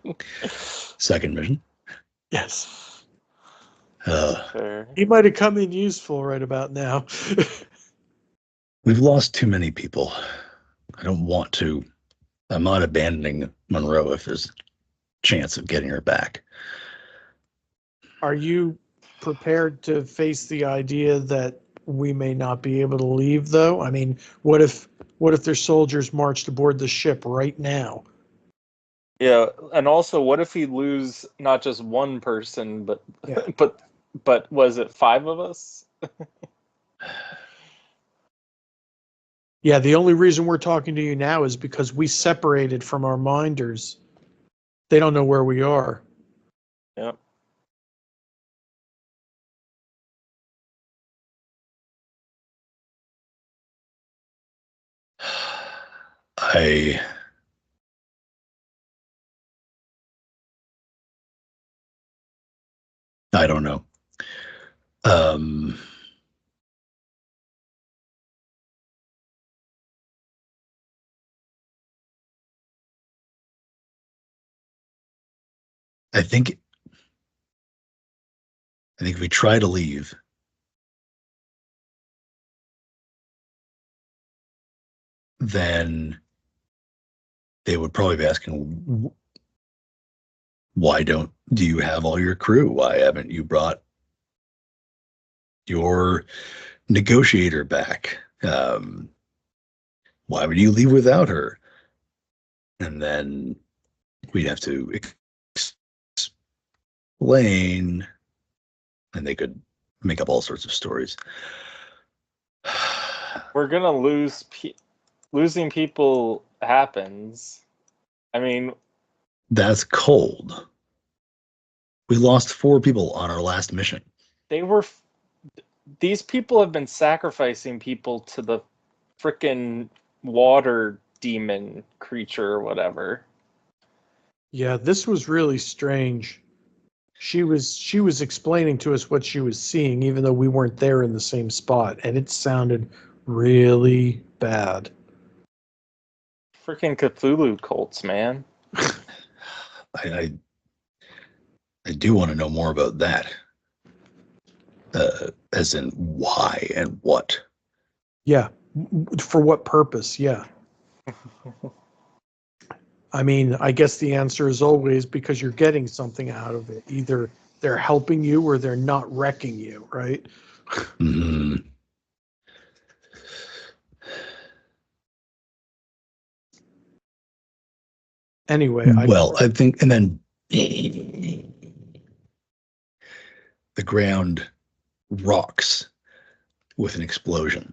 Second mission. Yes. Fair. He might have come in useful right about now. We've lost too many people. I don't want to. I'm not abandoning Monroe if there's a chance of getting her back. Are you prepared to face the idea that we may not be able to leave, though? I mean, what if their soldiers marched aboard the ship right now? Yeah, and also, what if we lose not just one person, but Yeah. but was it 5 of us? Yeah, the only reason we're talking to you now is because we separated from our minders. They don't know where we are. Yep. I don't know. I think if we try to leave, then they would probably be asking, why do you have all your crew? Why haven't you brought your negotiator back. Why would you leave without her? And then we'd have to explain, and they could make up all sorts of stories. We're gonna lose. Losing people happens. I mean, that's cold. We lost 4 people on our last mission. These people have been sacrificing people to the frickin' water demon creature or whatever. Yeah, this was really strange. She was explaining to us what she was seeing, even though we weren't there in the same spot, and it sounded really bad. Frickin' Cthulhu cults, man. I do want to know more about that. As in why and what. Yeah, for what purpose? Yeah. I mean, I guess the answer is always because you're getting something out of it. Either they're helping you or they're not wrecking you, right? Mm-hmm. Anyway, I think, and then the ground rocks with an explosion.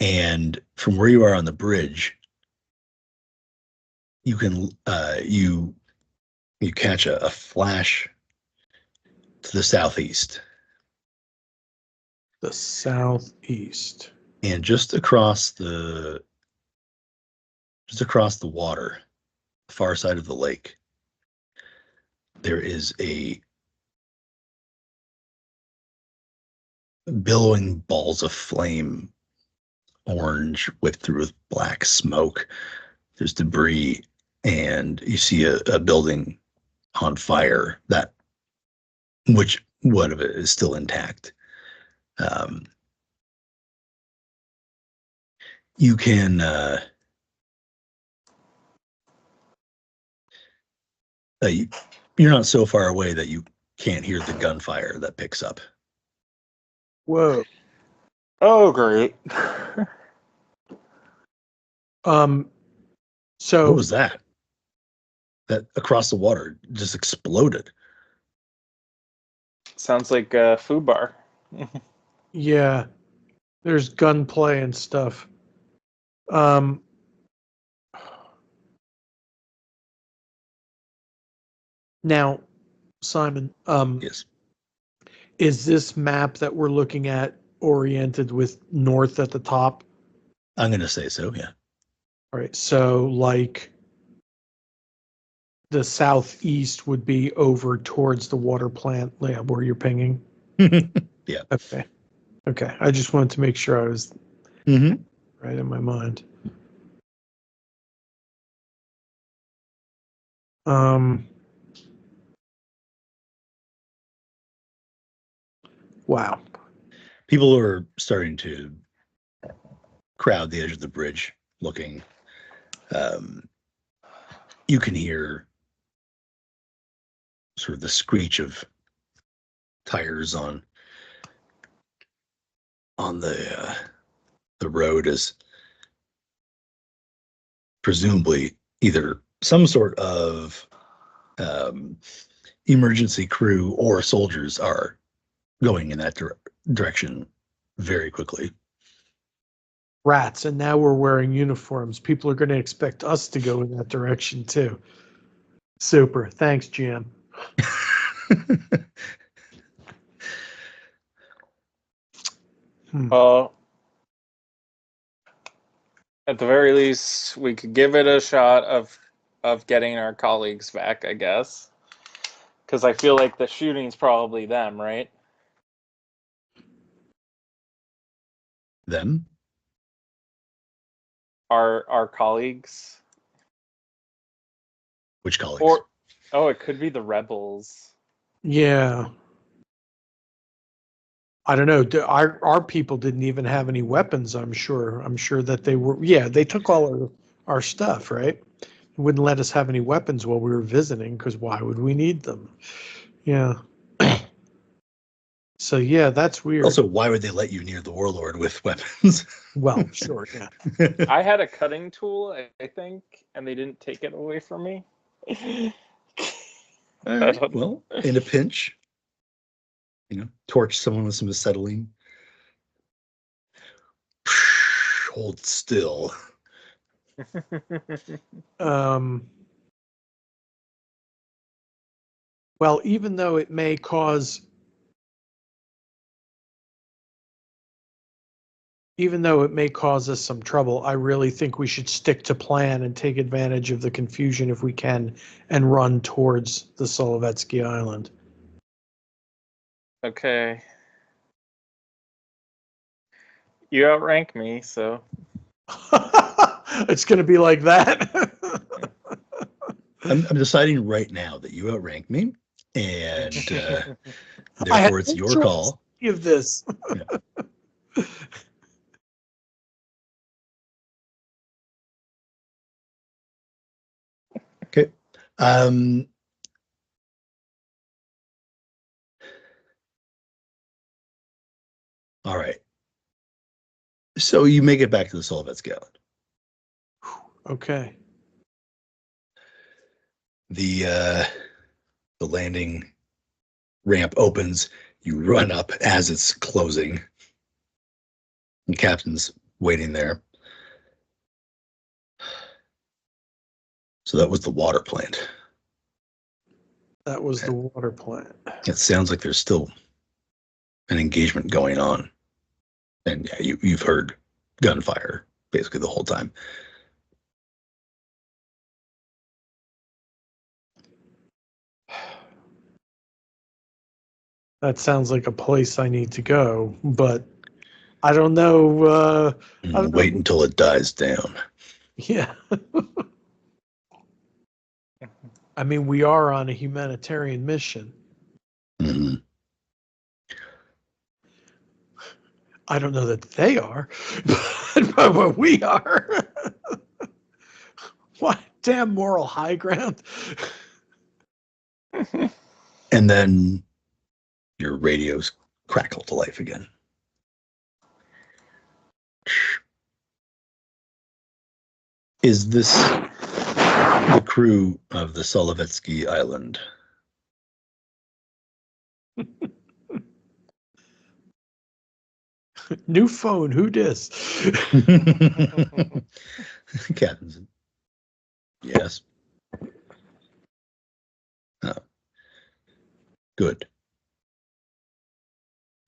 And from where you are on the bridge, you can you catch a flash to the southeast. The southeast. And just across the water, the far side of the lake, there is a billowing balls of flame, orange, whipped through with black smoke. There's debris, and you see a building on fire, that which one of it is still intact. You can you're not so far away that you can't hear the gunfire that picks up. Whoa. Oh, great. So What was that? That across the water just exploded. Sounds like a food bar. yeah, there's gunplay and stuff. Now, Simon, Yes. is this map that we're looking at oriented with north at the top? I'm going to say so, yeah. All right, so like the southeast would be over towards the water plant lab where you're pinging? Yeah. Okay. Okay. I just wanted to make sure I was right in my mind. Wow. People are starting to crowd the edge of the bridge looking. You can hear sort of the screech of tires on the road, as presumably either some sort of emergency crew or soldiers are going in that direction very quickly. Rats, and now we're wearing uniforms. People are going to expect us to go in that direction too. Super. Thanks, GM. Well, at the very least, we could give it a shot of getting our colleagues back, I guess. Because I feel like the shooting's probably them, right? Them? Our colleagues. Which colleagues? It could be the rebels. Yeah. I don't know. Our people didn't even have any weapons, I'm sure. I'm sure that they were, yeah, they took all our stuff, right? They wouldn't let us have any weapons while we were visiting, because why would we need them? Yeah. So yeah, that's weird. Also, why would they let you near the warlord with weapons? Well, sure, yeah. I had a cutting tool, I think, and they didn't take it away from me. All right. Well, in a pinch, torch someone with some acetylene. Hold still. Well, even though it may cause us some trouble, I really think we should stick to plan and take advantage of the confusion if we can and run towards the Solovetsky Island. Okay. You outrank me, so. It's going to be like that. I'm deciding right now that you outrank me, and therefore it's your call. Of this. Yeah. Okay. All right. So you make it back to the Solovetsky Island. Okay. The landing ramp opens. You run up as it's closing. The captain's waiting there. So that was the water plant. That was the water plant. It sounds like there's still an engagement going on. And yeah, you've heard gunfire basically the whole time. That sounds like a place I need to go, but I don't know. Wait until it dies down. Yeah. I mean, we are on a humanitarian mission. Mm-hmm. I don't know that they are, but we are. What damn moral high ground? And then your radios crackle to life again. Is this the crew of the Solovetsky Island? New phone, who dis? Captain. Yes. Oh. Good.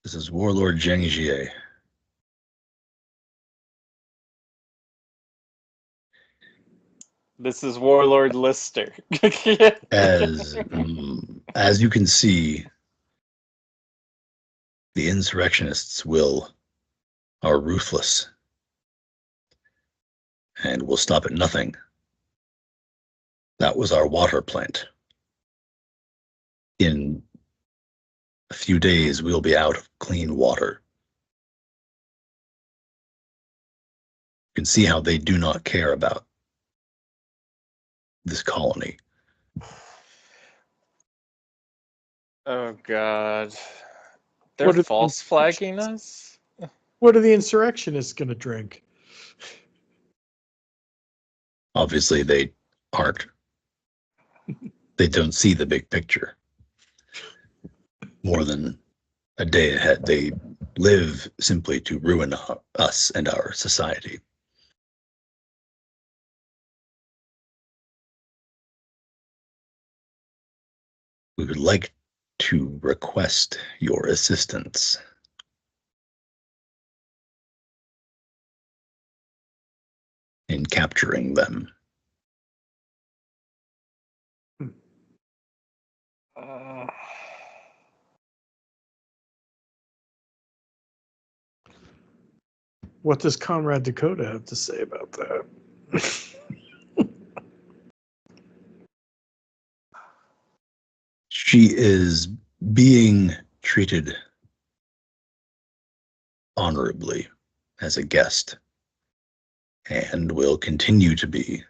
This is Warlord Zheng Jie. This is Warlord Lister. As you can see, the insurrectionists are ruthless and will stop at nothing. That was our water plant. In a few days, we'll be out of clean water. You can see how they do not care about this colony. Oh, God. They're false flagging us? What are the insurrectionists going to drink? Obviously, they aren't. They don't see the big picture. More than a day ahead, they live simply to ruin us and our society. We would like to request your assistance in capturing them. What does Comrade Dakota have to say about that? She is being treated honorably as a guest and will continue to be.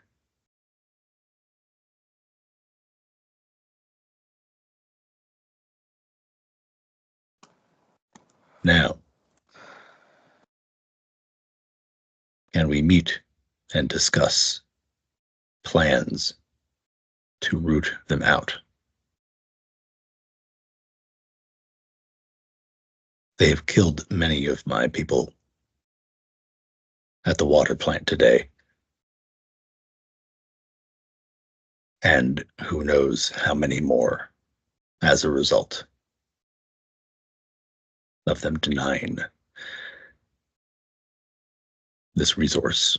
Now, can we meet and discuss plans to root them out? They have killed many of my people at the water plant today. And who knows how many more as a result of them denying this resource.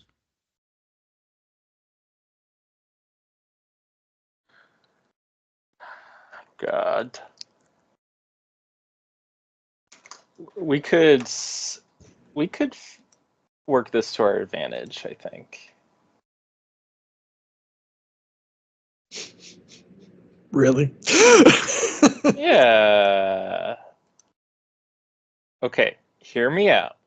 God. We could work this to our advantage, I think. Really? Yeah. Okay, hear me out.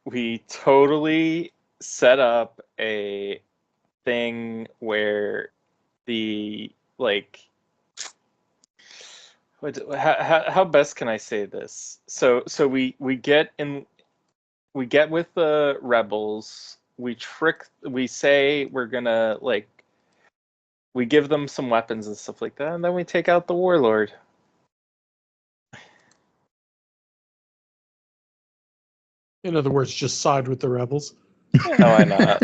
We totally set up a thing where the how best can I say this? So we get with the rebels. We say we're gonna we give them some weapons and stuff like that, and then we take out the warlord. In other words, just side with the rebels. Yeah, why not?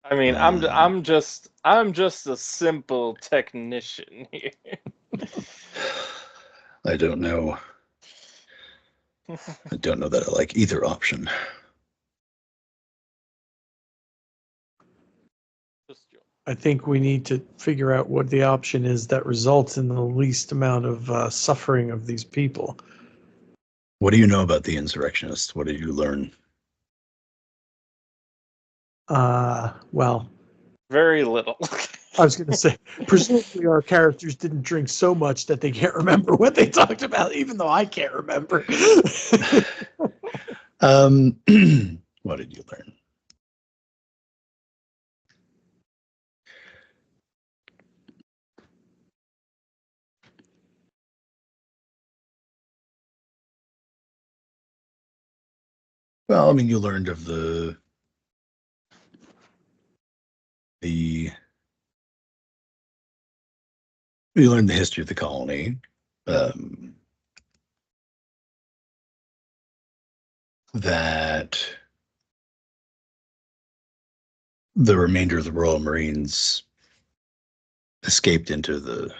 I mean, I'm just a simple technician here. I don't know. I don't know that I like either option. I think we need to figure out what the option is that results in the least amount of suffering of these people. What do you know about the insurrectionists? What did you learn? Well, very little. I was going to say, presumably our characters didn't drink so much that they can't remember what they talked about, even though I can't remember. What did you learn? Well, I mean, you learned of the you learned the history of the colony. That the remainder of the Royal Marines escaped into the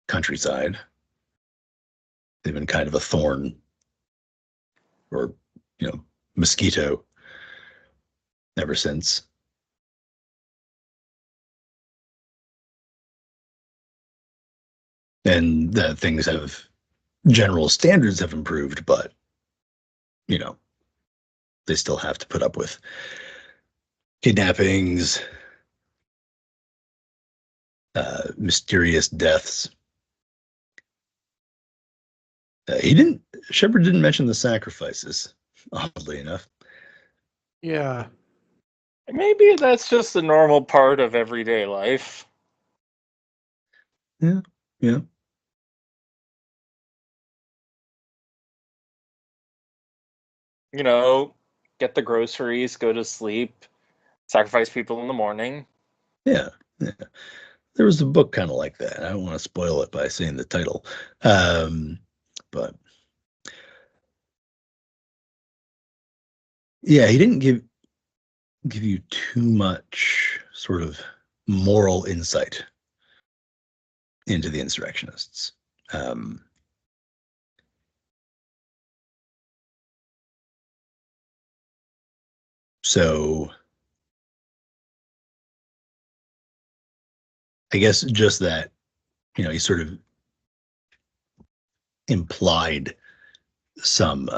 countryside. They've been kind of a thorn or, mosquito ever since. And that things have, general standards have improved, but, they still have to put up with kidnappings, mysterious deaths. Shepard didn't mention the sacrifices, oddly enough. Yeah. Maybe that's just a normal part of everyday life. Yeah. Get the groceries, go to sleep, sacrifice people in the morning. Yeah. There was a book kind of like that. I don't want to spoil it by saying the title. But yeah, he didn't give you too much sort of moral insight into the insurrectionists. So I guess just that, he sort of implied some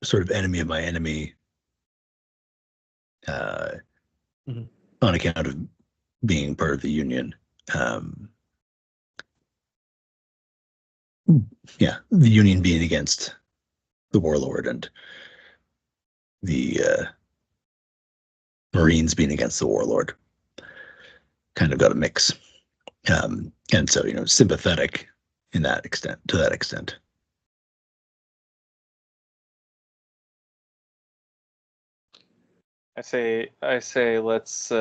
sort of enemy of my enemy on account of being part of the Union. The Union being against the warlord and the Marines being against the warlord. Kind of got a mix. And so, sympathetic to that extent. I say let's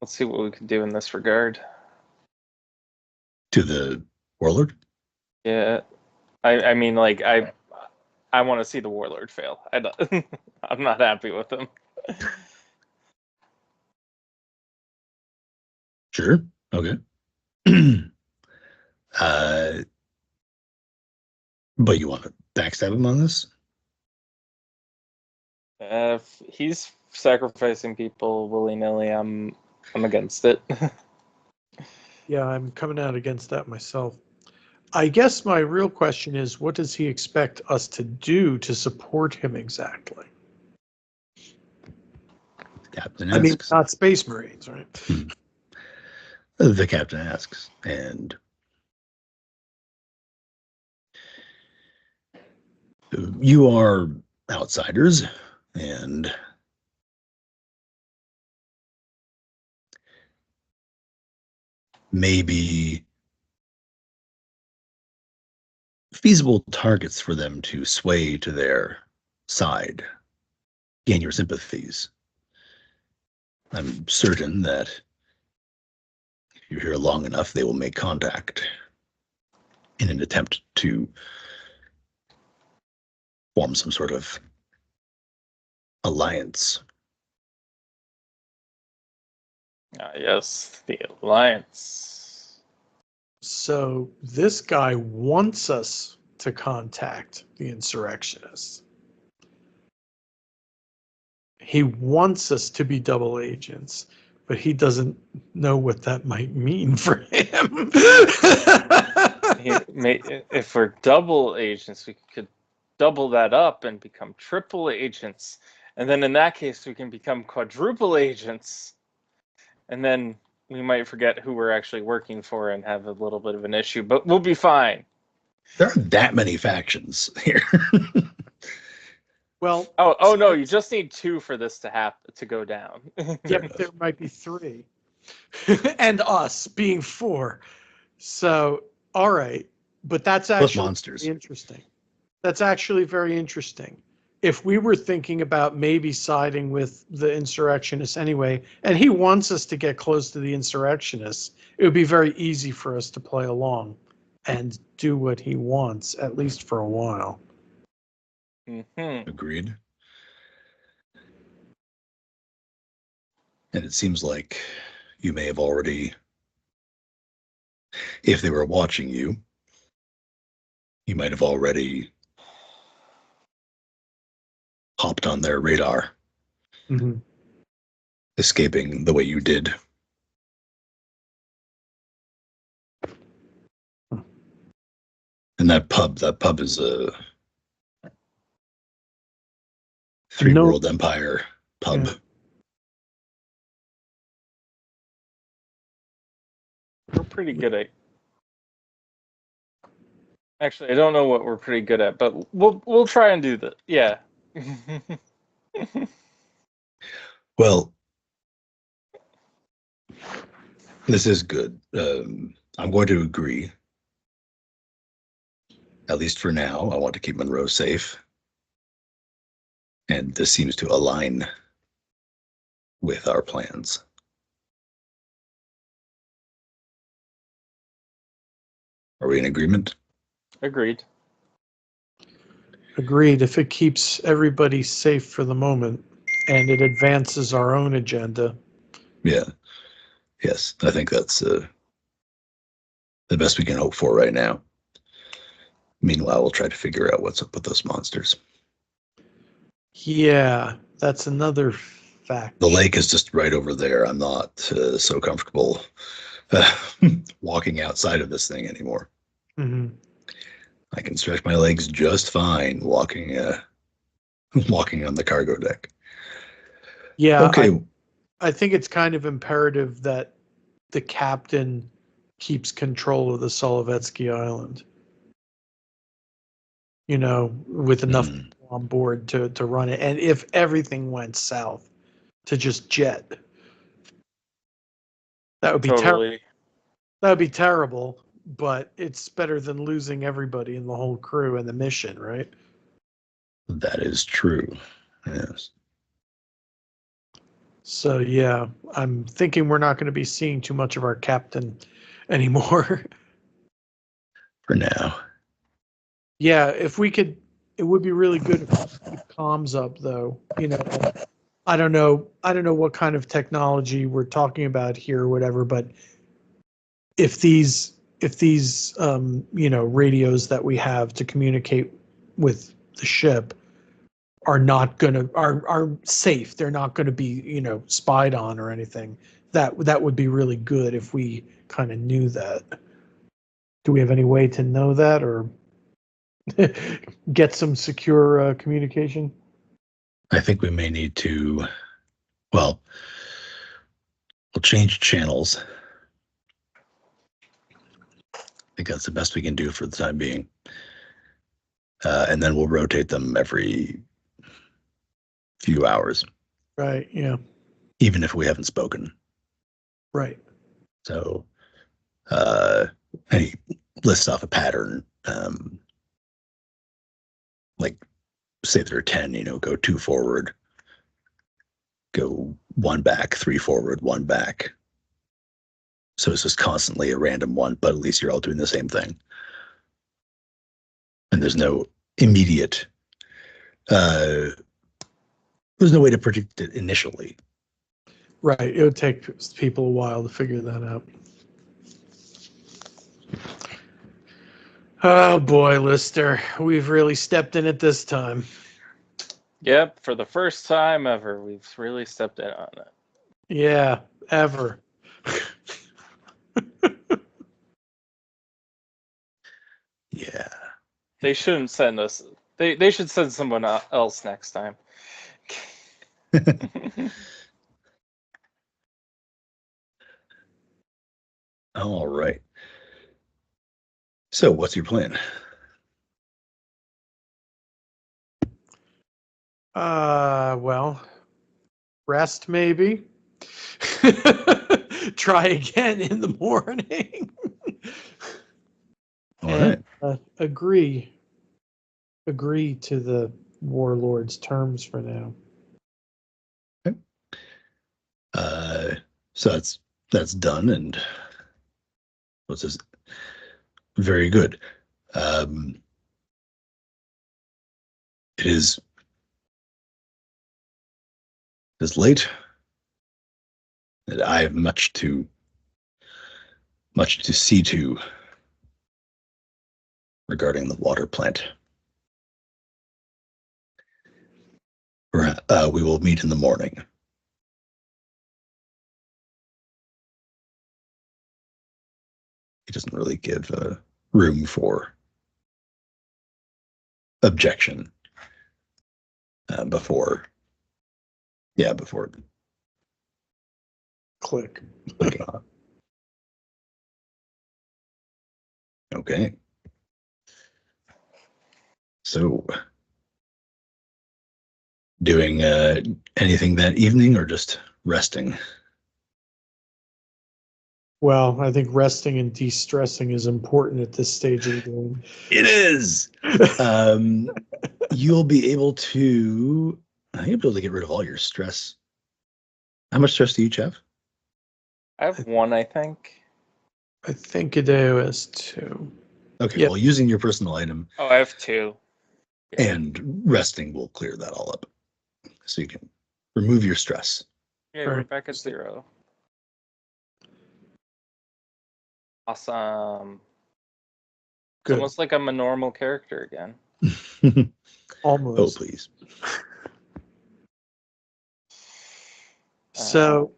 see what we can do in this regard. To the warlord? Yeah. I mean, like, I want to see the warlord fail. I'm not happy with him. Sure. Okay. But you want to backstab him on this? If he's sacrificing people willy-nilly, I'm against it. Yeah, I'm coming out against that myself. I guess my real question is, what does he expect us to do to support him exactly? The captain asks. I mean, not Space Marines, right? The captain asks, and you are outsiders, and maybe feasible targets for them to sway to their side, gain your sympathies. I'm certain that if you're here long enough, they will make contact in an attempt to form some sort of alliance. Yes, the alliance. So this guy wants us to contact the insurrectionists. He wants us to be double agents, but he doesn't know what that might mean for him. If we're double agents, we could double that up and become triple agents. And then in that case, we can become quadruple agents. And then we might forget who we're actually working for and have a little bit of an issue, but we'll be fine. There aren't that many factions here. Well, oh no, you just need 2 for this to go down. Yeah, but there might be 3. And us being 4. So, all right. But that's actually monsters. Interesting. That's actually very interesting. If we were thinking about maybe siding with the insurrectionists anyway, and he wants us to get close to the insurrectionists, it would be very easy for us to play along and do what he wants, at least for a while. Mm-hmm. Agreed. And it seems like you may have already, if they were watching you, you might have already hopped on their radar, escaping the way you did. And that pub is a World Empire pub. Yeah. We're pretty good at. Actually, I don't know what we're pretty good at, but we'll try and do that. Yeah. Well, this is good. I'm going to agree. At least for now, I want to keep Monroe safe. And this seems to align with our plans. Are we in agreement? Agreed. Agreed. If it keeps everybody safe for the moment and it advances our own agenda. Yeah. Yes, I think that's the best we can hope for right now. Meanwhile, we'll try to figure out what's up with those monsters. Yeah, that's another fact. The lake is just right over there. I'm not so comfortable walking outside of this thing anymore. Mm-hmm. I can stretch my legs just fine walking on the cargo deck. Yeah, okay. I think it's kind of imperative that the captain keeps control of the Solovetsky Island. With enough people on board to run it. And if everything went south, to just jet. That would be terrible. Totally. That would be terrible, but it's better than losing everybody in the whole crew and the mission, right? That is true. Yes. So yeah, I'm thinking we're not going to be seeing too much of our captain anymore. For now. Yeah, if we could, it would be really good if we could keep comms up, though. You know, I don't know what kind of technology we're talking about here or whatever, but if these radios that we have to communicate with the ship are safe, they're not gonna be, spied on or anything. That would be really good if we kind of knew that. Do we have any way to know that or get some secure communication? I think we may need to, well, we'll change channels. I think that's the best we can do for the time being. And then we'll rotate them every few hours. Right, yeah. Even if we haven't spoken. Right. So, he lists off a pattern, like say there are 10, go 2 forward, go 1 back, 3 forward, 1 back. So it's just constantly a random one, but at least you're all doing the same thing. And there's no immediate, there's no way to predict it initially. Right. It would take people a while to figure that out. Oh boy, Lister, we've really stepped in it this time. Yep, for the first time ever, we've really stepped in on it. Yeah, ever. Yeah. They shouldn't send us. They should send someone else next time. All right. So what's your plan? Well, rest maybe. Try again in the morning. All and right. Agree to the warlord's terms for now. Okay. So that's done, and what's this? Very good. It is late, and I have much to see to regarding the water plant. We will meet in the morning. He doesn't really give room for objection before Click. Okay. So, doing anything that evening or just resting? Well, I think resting and de-stressing is important at this stage of the game. It is. You'll be able to get rid of all your stress. How much stress do you each have? I have 1, I think. I think Hideo has 2. Okay, Yep. well, using your personal item. Oh, I have 2. Yeah. And resting will clear that all up. So you can remove your stress. Yeah, we're back at 0. Awesome. Good. It's almost like I'm a normal character again. Almost. Oh, please. So,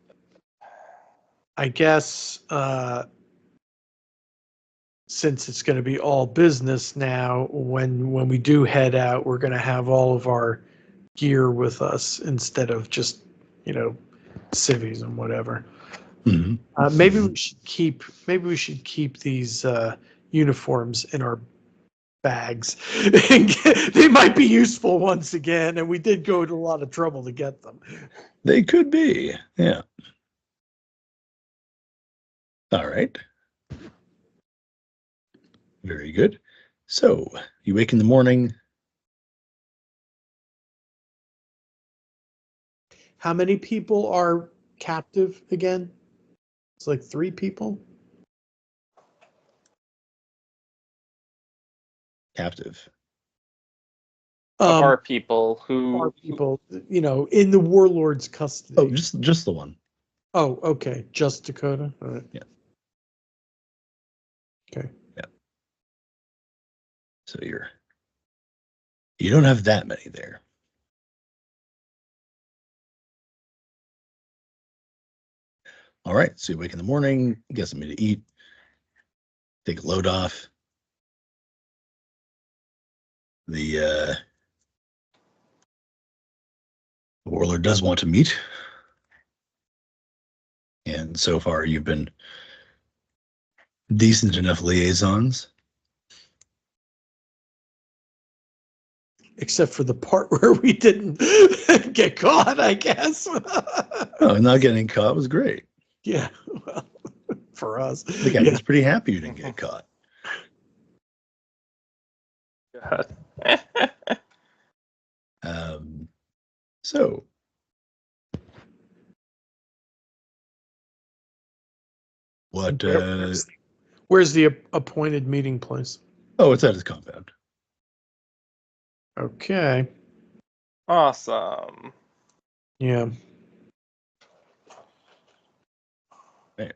I guess since it's going to be all business now, when we do head out, we're going to have all of our gear with us instead of just, civvies and whatever. Mm-hmm. Maybe we should keep these uniforms in our bags. They might be useful once again, and we did go to a lot of trouble to get them. They could be, yeah. All right. Very good. So you wake in the morning. How many people are captive again? It's like 3 people. Captive. Of our people who Are people, in the warlord's custody. Oh, just the one. Oh, okay. Just Dakota. All right. Yeah. Okay. Yeah. So you don't have that many there. All right. So you wake in the morning, get something to eat, take a load off. The warlord does want to meet. And so far you've been decent enough liaisons. Except for the part where we didn't get caught, I guess. Oh, not getting caught was great. Yeah, well, for us. The captain's pretty happy you didn't get caught. God. So what? Where's the appointed meeting place? Oh, it's at his compound. Okay. Awesome. Yeah. Right.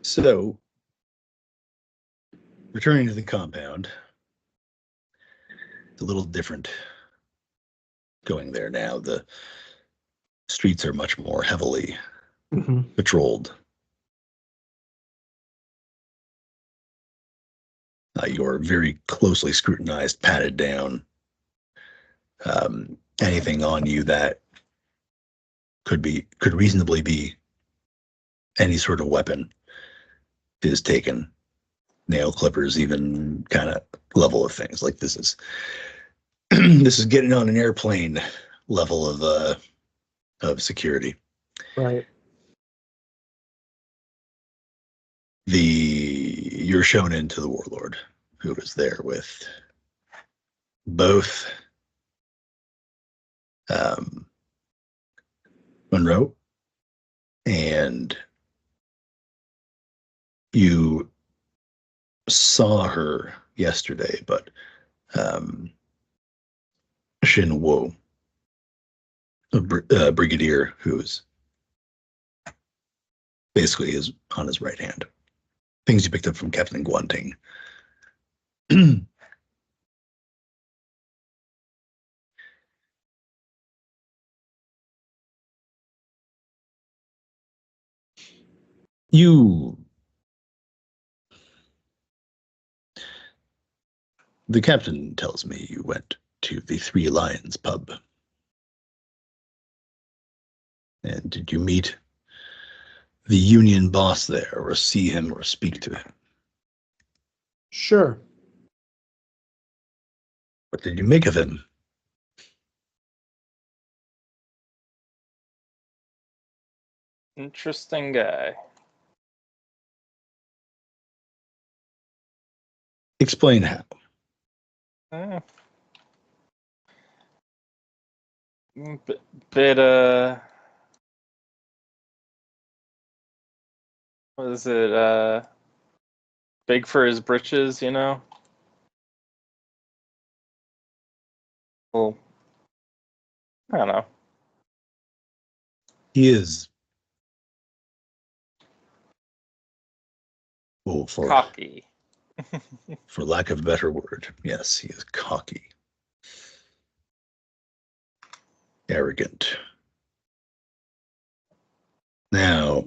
So, returning to the compound, it's a little different going there now. The streets are much more heavily patrolled. You're very closely scrutinized, patted down. Anything on you that could reasonably be any sort of weapon is taken. Nail clippers, even kind of level of things. Like this is this is getting on an airplane level of security. Right. You're shown into the warlord, who is there with both Monroe, and you saw her yesterday, but Shin Wo, a brigadier who's basically is on his right hand. Things you picked up from Captain Guanting. The captain tells me you went to the Three Lions pub. And did you meet the union boss there, or see him, or speak to him? Sure. What did you make of him? Interesting guy. Explain how. Bit what is it? Big for his britches, you know? Well, I don't know. He is Cocky. For lack of a better word, yes, he is cocky, arrogant. Now,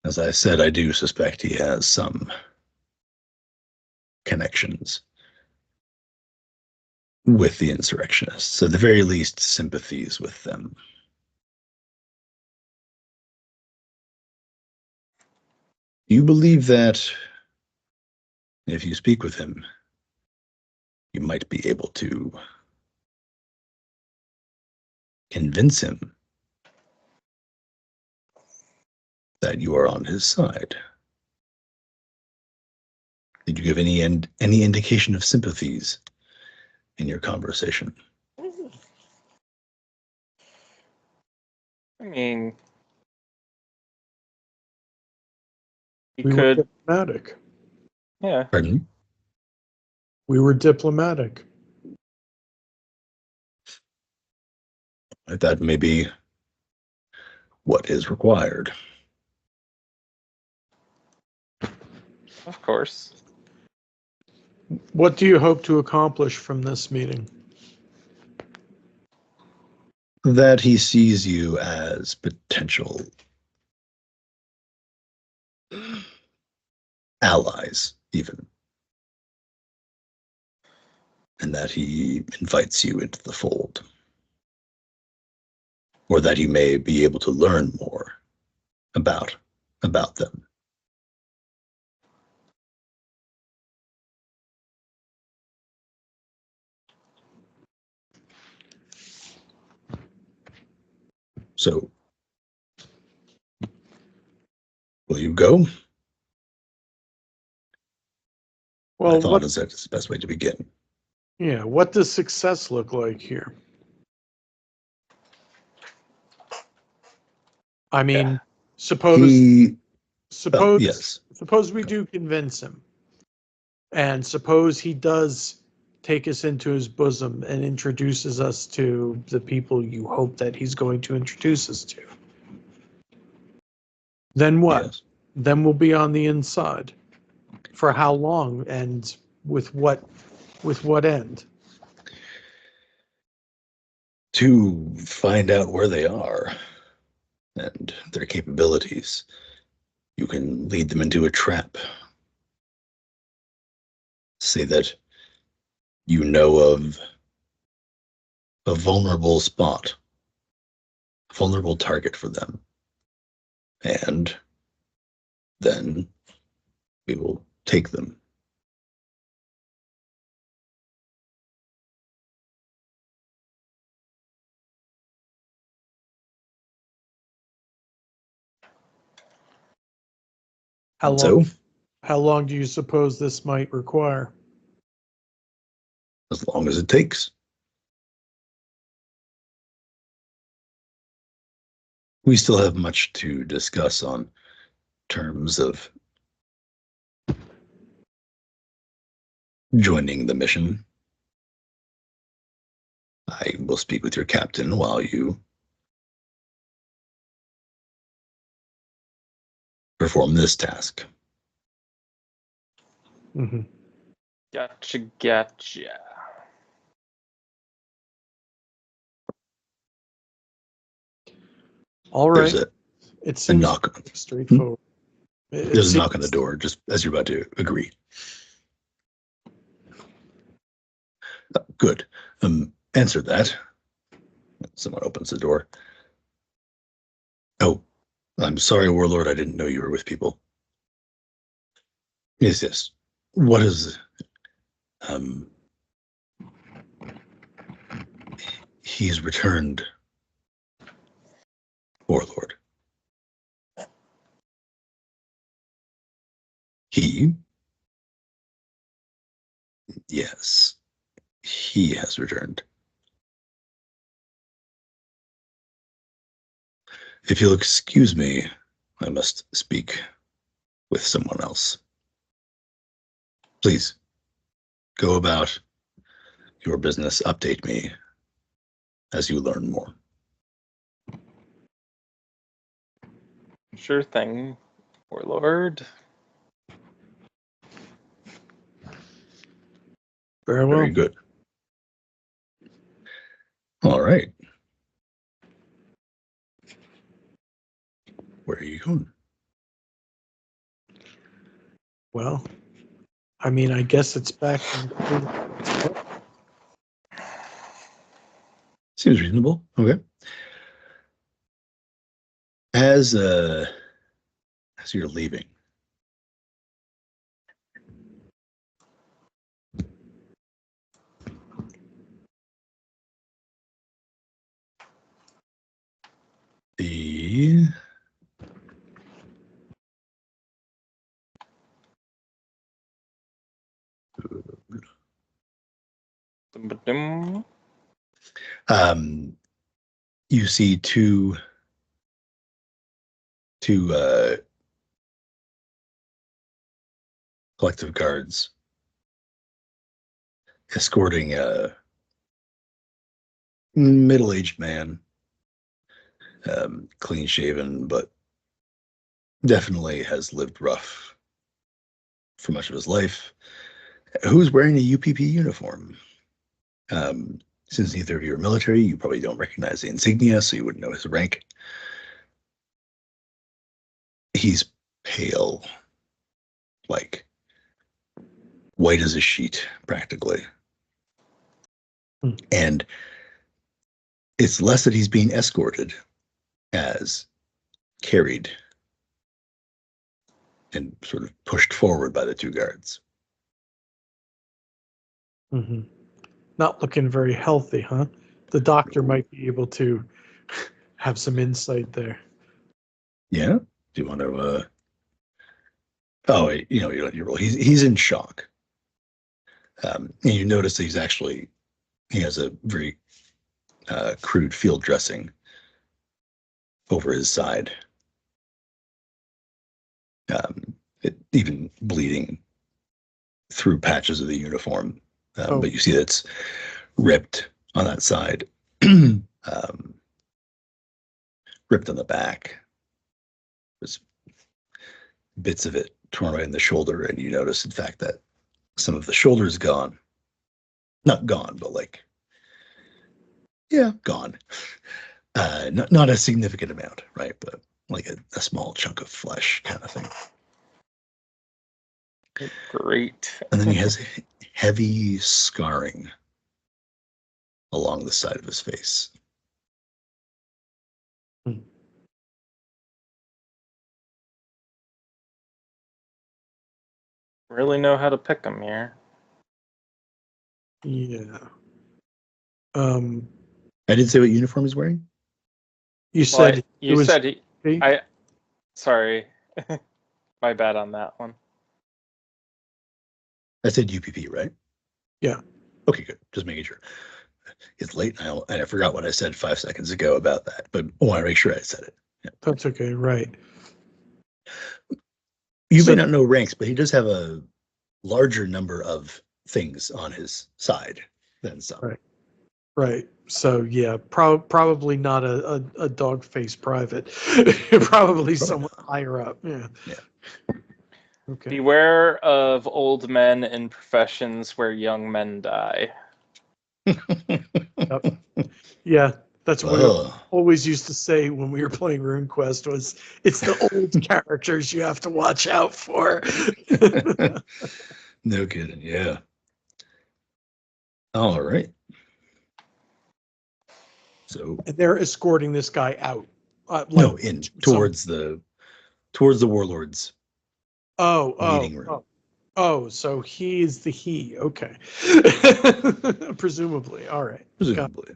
as I said, I do suspect he has some connections with the insurrectionists, at the very least, sympathies with them. You believe that if you speak with him, you might be able to convince him that you are on his side. Did you give any indication of sympathies in your conversation? I mean, you We were could, diplomatic. yeah. Pardon? We were diplomatic. That may be what is required. Of course. What do you hope to accomplish from this meeting? That he sees you as potential allies, even. And that he invites you into the fold. Or that you may be able to learn more about them. So, will you go? Well, My thought is that it's the best way to begin. Yeah, what does success look like here? I mean, Yeah. suppose Yes. suppose we do convince him, and suppose he does take us into his bosom and introduces us to the people you hope that he's going to introduce us to. Then what? Yes. Then we'll be on the inside. For how long and with what end? To find out where they are and their capabilities, you can lead them into a trap. Say that you know of a vulnerable spot, a vulnerable target for them. And then we will take them. How And long? so, How long do you suppose this might require? as long as it takes. We still have much to discuss on terms of joining the mission. I will speak with your captain while you perform this task. Mm-hmm. Gotcha. All There's right. It a seems knock. straightforward. There's a knock on the door just as you're about to agree. Good. Answer that. Someone opens the door. Oh, I'm sorry, Warlord. I didn't know you were with people. Yes. What is... He's returned, Warlord. He? Yes. He has returned. If you'll excuse me, I must speak with someone else. Please, go about your business. Update me as you learn more. Sure thing, Warlord. Very well. Very good. All right. Where are you going? Well, I mean, I guess it's back. Seems reasonable. Okay. As you're leaving, The you see two collective guards escorting a middle-aged man, clean-shaven, but definitely has lived rough for much of his life, who's wearing a UPP uniform. Since neither of you are military, you probably don't recognize the insignia, so you wouldn't know his rank. He's pale, like white as a sheet, practically. And it's less that he's being escorted as carried and sort of pushed forward by the two guards. Mm-hmm. Not looking very healthy, huh? The doctor might be able to have some insight there. Yeah? Do you want to, oh, you know, you roll. He's in shock. And you notice that he has a very crude field dressing over his side. Even bleeding through patches of the uniform. But you see that it's ripped on that side, ripped on the back. There's bits of it torn right in the shoulder, and you notice, in fact, that some of the shoulder is gone. Not gone, but gone. Not a significant amount, right? But like a small chunk of flesh kind of thing. Great. And then he has heavy scarring along the side of his face. Really know how to pick them here. Yeah. I didn't say what uniform he's wearing. You said sorry. My bad on that one. I said UPP, right? Yeah. Okay, good. Just making sure. It's late now, and I forgot what I said 5 seconds ago about that, but I want to make sure I said it. Yeah. That's okay, right. You may not know ranks, but he does have a larger number of things on his side than some. Right. So yeah, probably not a dog-faced private. Probably someone higher up. Yeah. Okay. Beware of old men in professions where young men die. Yep. Yeah, that's what we always used to say when we were playing RuneQuest was it's the old characters you have to watch out for. No kidding. Yeah. All right. So and they're escorting this guy out. Towards the warlords. Meeting room. So he is the he. Okay. Presumably. All right. Presumably.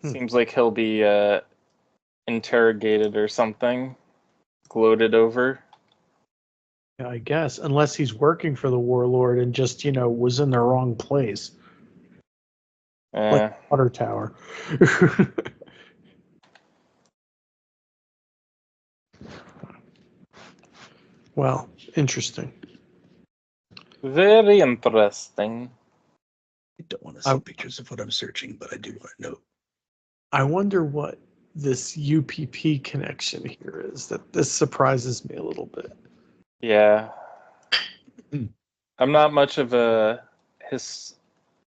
Seems like he'll be interrogated or something. Gloated over. Yeah, I guess. Unless he's working for the warlord and just, was in the wrong place. Like Water Tower. Well, interesting. Very interesting. I don't want to see pictures of what I'm searching, but I do want to know. I wonder what this UPP connection here is. That this surprises me a little bit. Yeah. I'm not much of a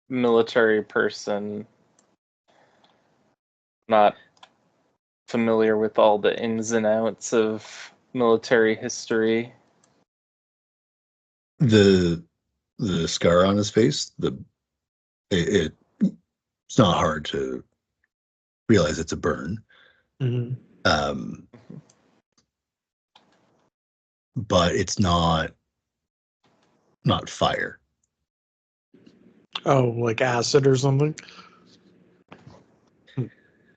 military person. Not familiar with all the ins and outs of military history. The scar on his face, it's not hard to realize it's a burn. Mm-hmm. But it's not fire. Oh, like acid or something?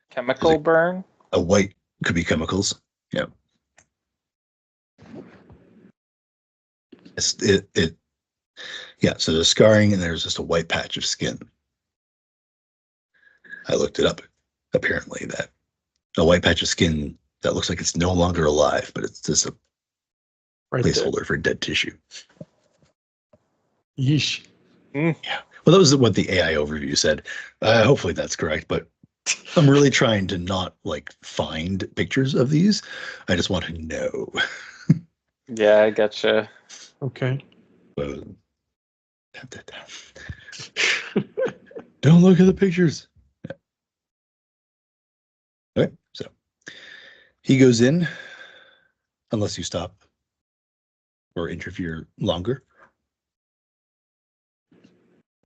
Chemical burn? A white could be chemicals. Yeah. Yeah, so there's scarring and there's just a white patch of skin. I looked it up. Apparently that a white patch of skin that looks like it's no longer alive, but it's just a placeholder for dead tissue. Yeesh. Yeah. Well, that was what the AI overview said. Hopefully that's correct, but I'm really trying to not like find pictures of these. I just want to know. Yeah, I gotcha. Okay. Don't look at the pictures. Yeah. Okay, so he goes in, unless you stop or interfere longer.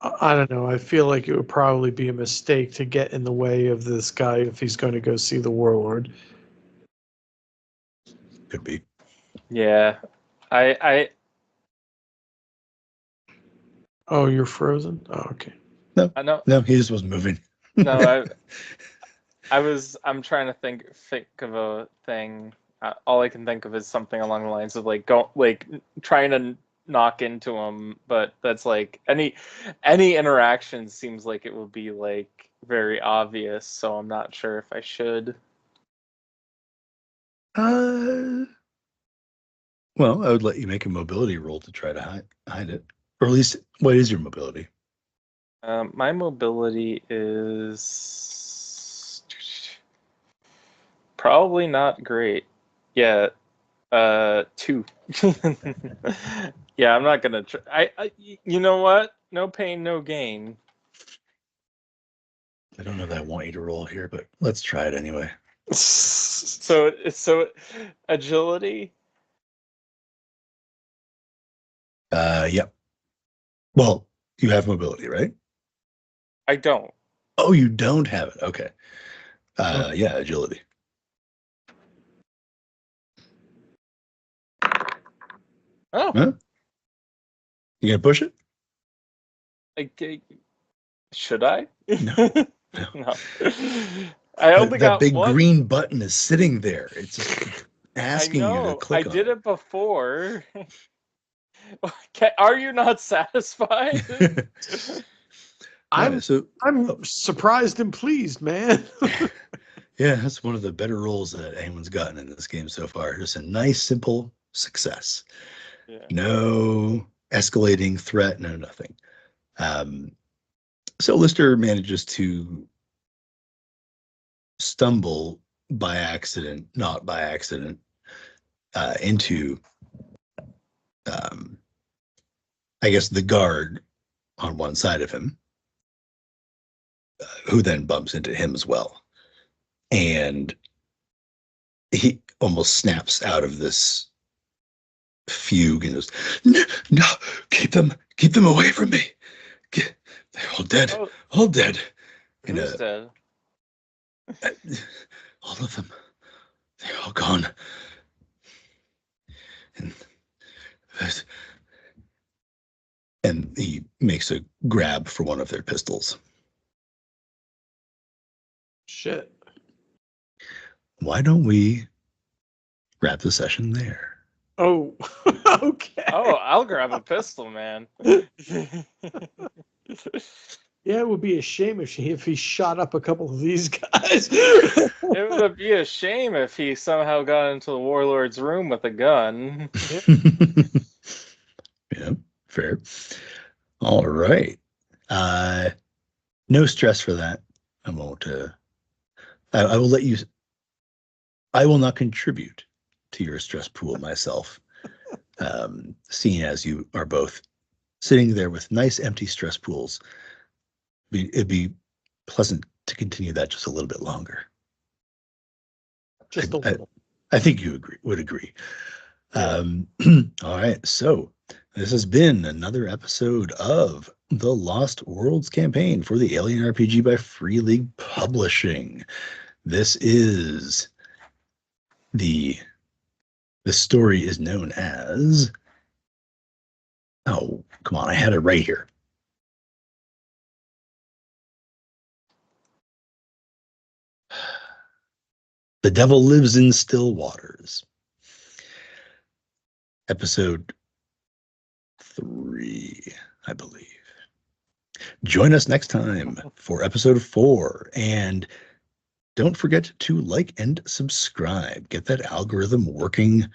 I don't know. I feel like it would probably be a mistake to get in the way of this guy if he's going to go see the warlord. Could be. Yeah. I Oh, you're frozen? Oh, okay. No, he just wasn't moving. No, I'm trying to think of a thing. All I can think of is something along the lines of trying to knock into him, but that's like any interaction seems like it would be like very obvious, so I'm not sure if I should. Well, I would let you make a mobility roll to try to hide it. Or at least, what is your mobility? My mobility is probably not great. Yeah, 2. Yeah, I'm not gonna try. You know what? No pain, no gain. I don't know that I want you to roll here, but let's try it anyway. So agility. Yep. Well, you have mobility, right? I don't. Oh, you don't have it. Okay. Yeah, agility. Oh, Huh? You gonna push it? Should I? No. No. I only that got big one. green button is sitting there. It's just asking you to click I on did it before. Are you not satisfied? I'm surprised and pleased, man. Yeah, that's one of the better rolls that anyone's gotten in this game so far. Just a nice, simple success. Yeah. No escalating threat, no nothing. So Lister manages to stumble by accident, not by accident, into, I guess, the guard on one side of him, who then bumps into him as well. And he almost snaps out of this fugue and goes, no, keep them away from me. They're all dead, all dead. Who's dead? All of them. They're all gone. And he makes a grab for one of their pistols. Shit. Why don't we wrap the session there? Oh, okay. Oh, I'll grab a pistol, man. Yeah, it would be a shame if he shot up a couple of these guys. It would be a shame if he somehow got into the warlord's room with a gun. Yeah, fair. All right. No stress for that. I won't. I will let you. I will not contribute to your stress pool myself. Seeing as you are both sitting there with nice empty stress pools, it'd be pleasant to continue that just a little bit longer. Just a little. I think you would agree. Yeah. All right, so this has been another episode of the Lost Worlds campaign for the Alien RPG by Free League Publishing. This is the story is known as, oh, come on, I had it right here. The Devil Lives in Still Waters. Episode 3, I believe. Join us next time for episode 4. And don't forget to like and subscribe. Get that algorithm working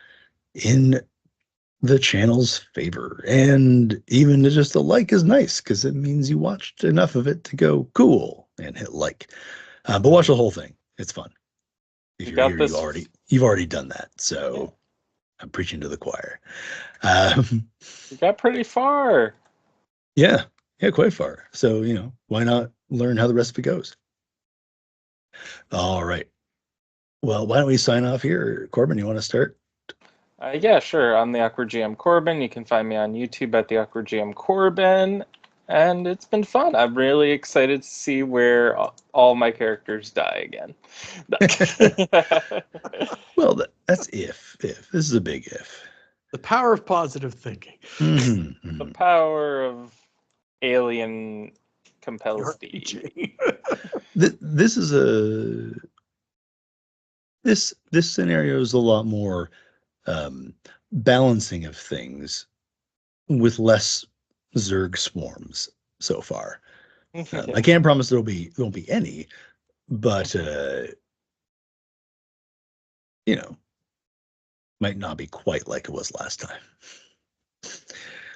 in the channel's favor. And even just a like is nice because it means you watched enough of it to go cool and hit like. But watch the whole thing. It's fun. If you're here, you've already done that. So yeah. I'm preaching to the choir. You got pretty far. Yeah, quite far. So, why not learn how the recipe goes? All right. Well, why don't we sign off here? Corbin, you want to start? Yeah, sure. I'm the Awkward GM Corbin. You can find me on YouTube at the Awkward GM Corbin. And it's been fun. I'm really excited to see where all my characters die again. Well, that's if. This is a big if. The power of positive thinking. Mm-hmm. The power of alien compels speed. This scenario is a lot more balancing of things with less Zerg swarms so far. I can't promise there won't be any, but might not be quite like it was last time,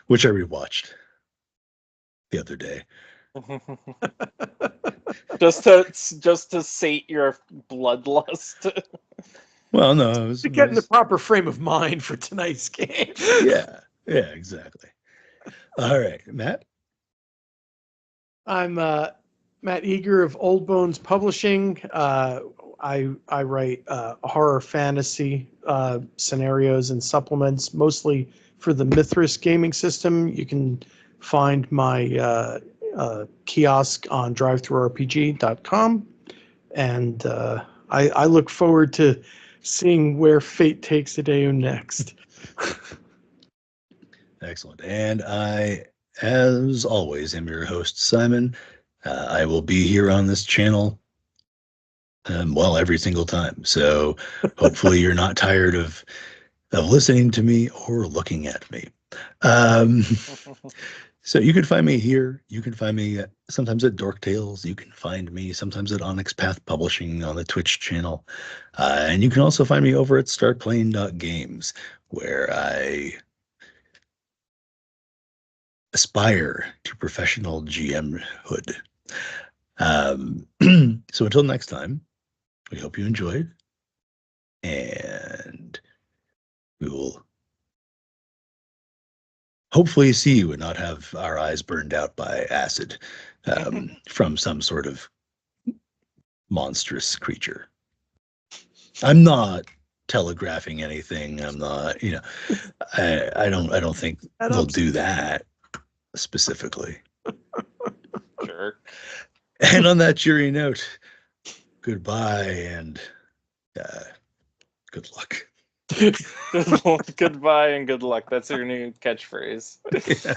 which I rewatched the other day. just to sate your bloodlust. Well, no, it was to get in the proper frame of mind for tonight's game. Yeah, exactly. All right, Matt. I'm Matt Eager of Old Bones Publishing. I write horror fantasy scenarios and supplements, mostly for the Mithras gaming system. You can find my kiosk on drivethrurpg.com. And I look forward to seeing where fate takes Hideo next. Excellent. And I, as always, am your host, Simon. I will be here on this channel, every single time. So hopefully you're not tired of listening to me or looking at me. So you can find me here. You can find me sometimes at Dork Tales. You can find me sometimes at Onyx Path Publishing on the Twitch channel. And you can also find me over at startplaying.games, where I aspire to professional GM-hood. So until next time, we hope you enjoyed, and we will hopefully see you and not have our eyes burned out by acid from some sort of monstrous creature. I'm not telegraphing anything. I'm not, I don't think they'll do that specifically. Jerk. And on that cheery note, goodbye and good luck. Goodbye and good luck. That's your new catchphrase. Yeah.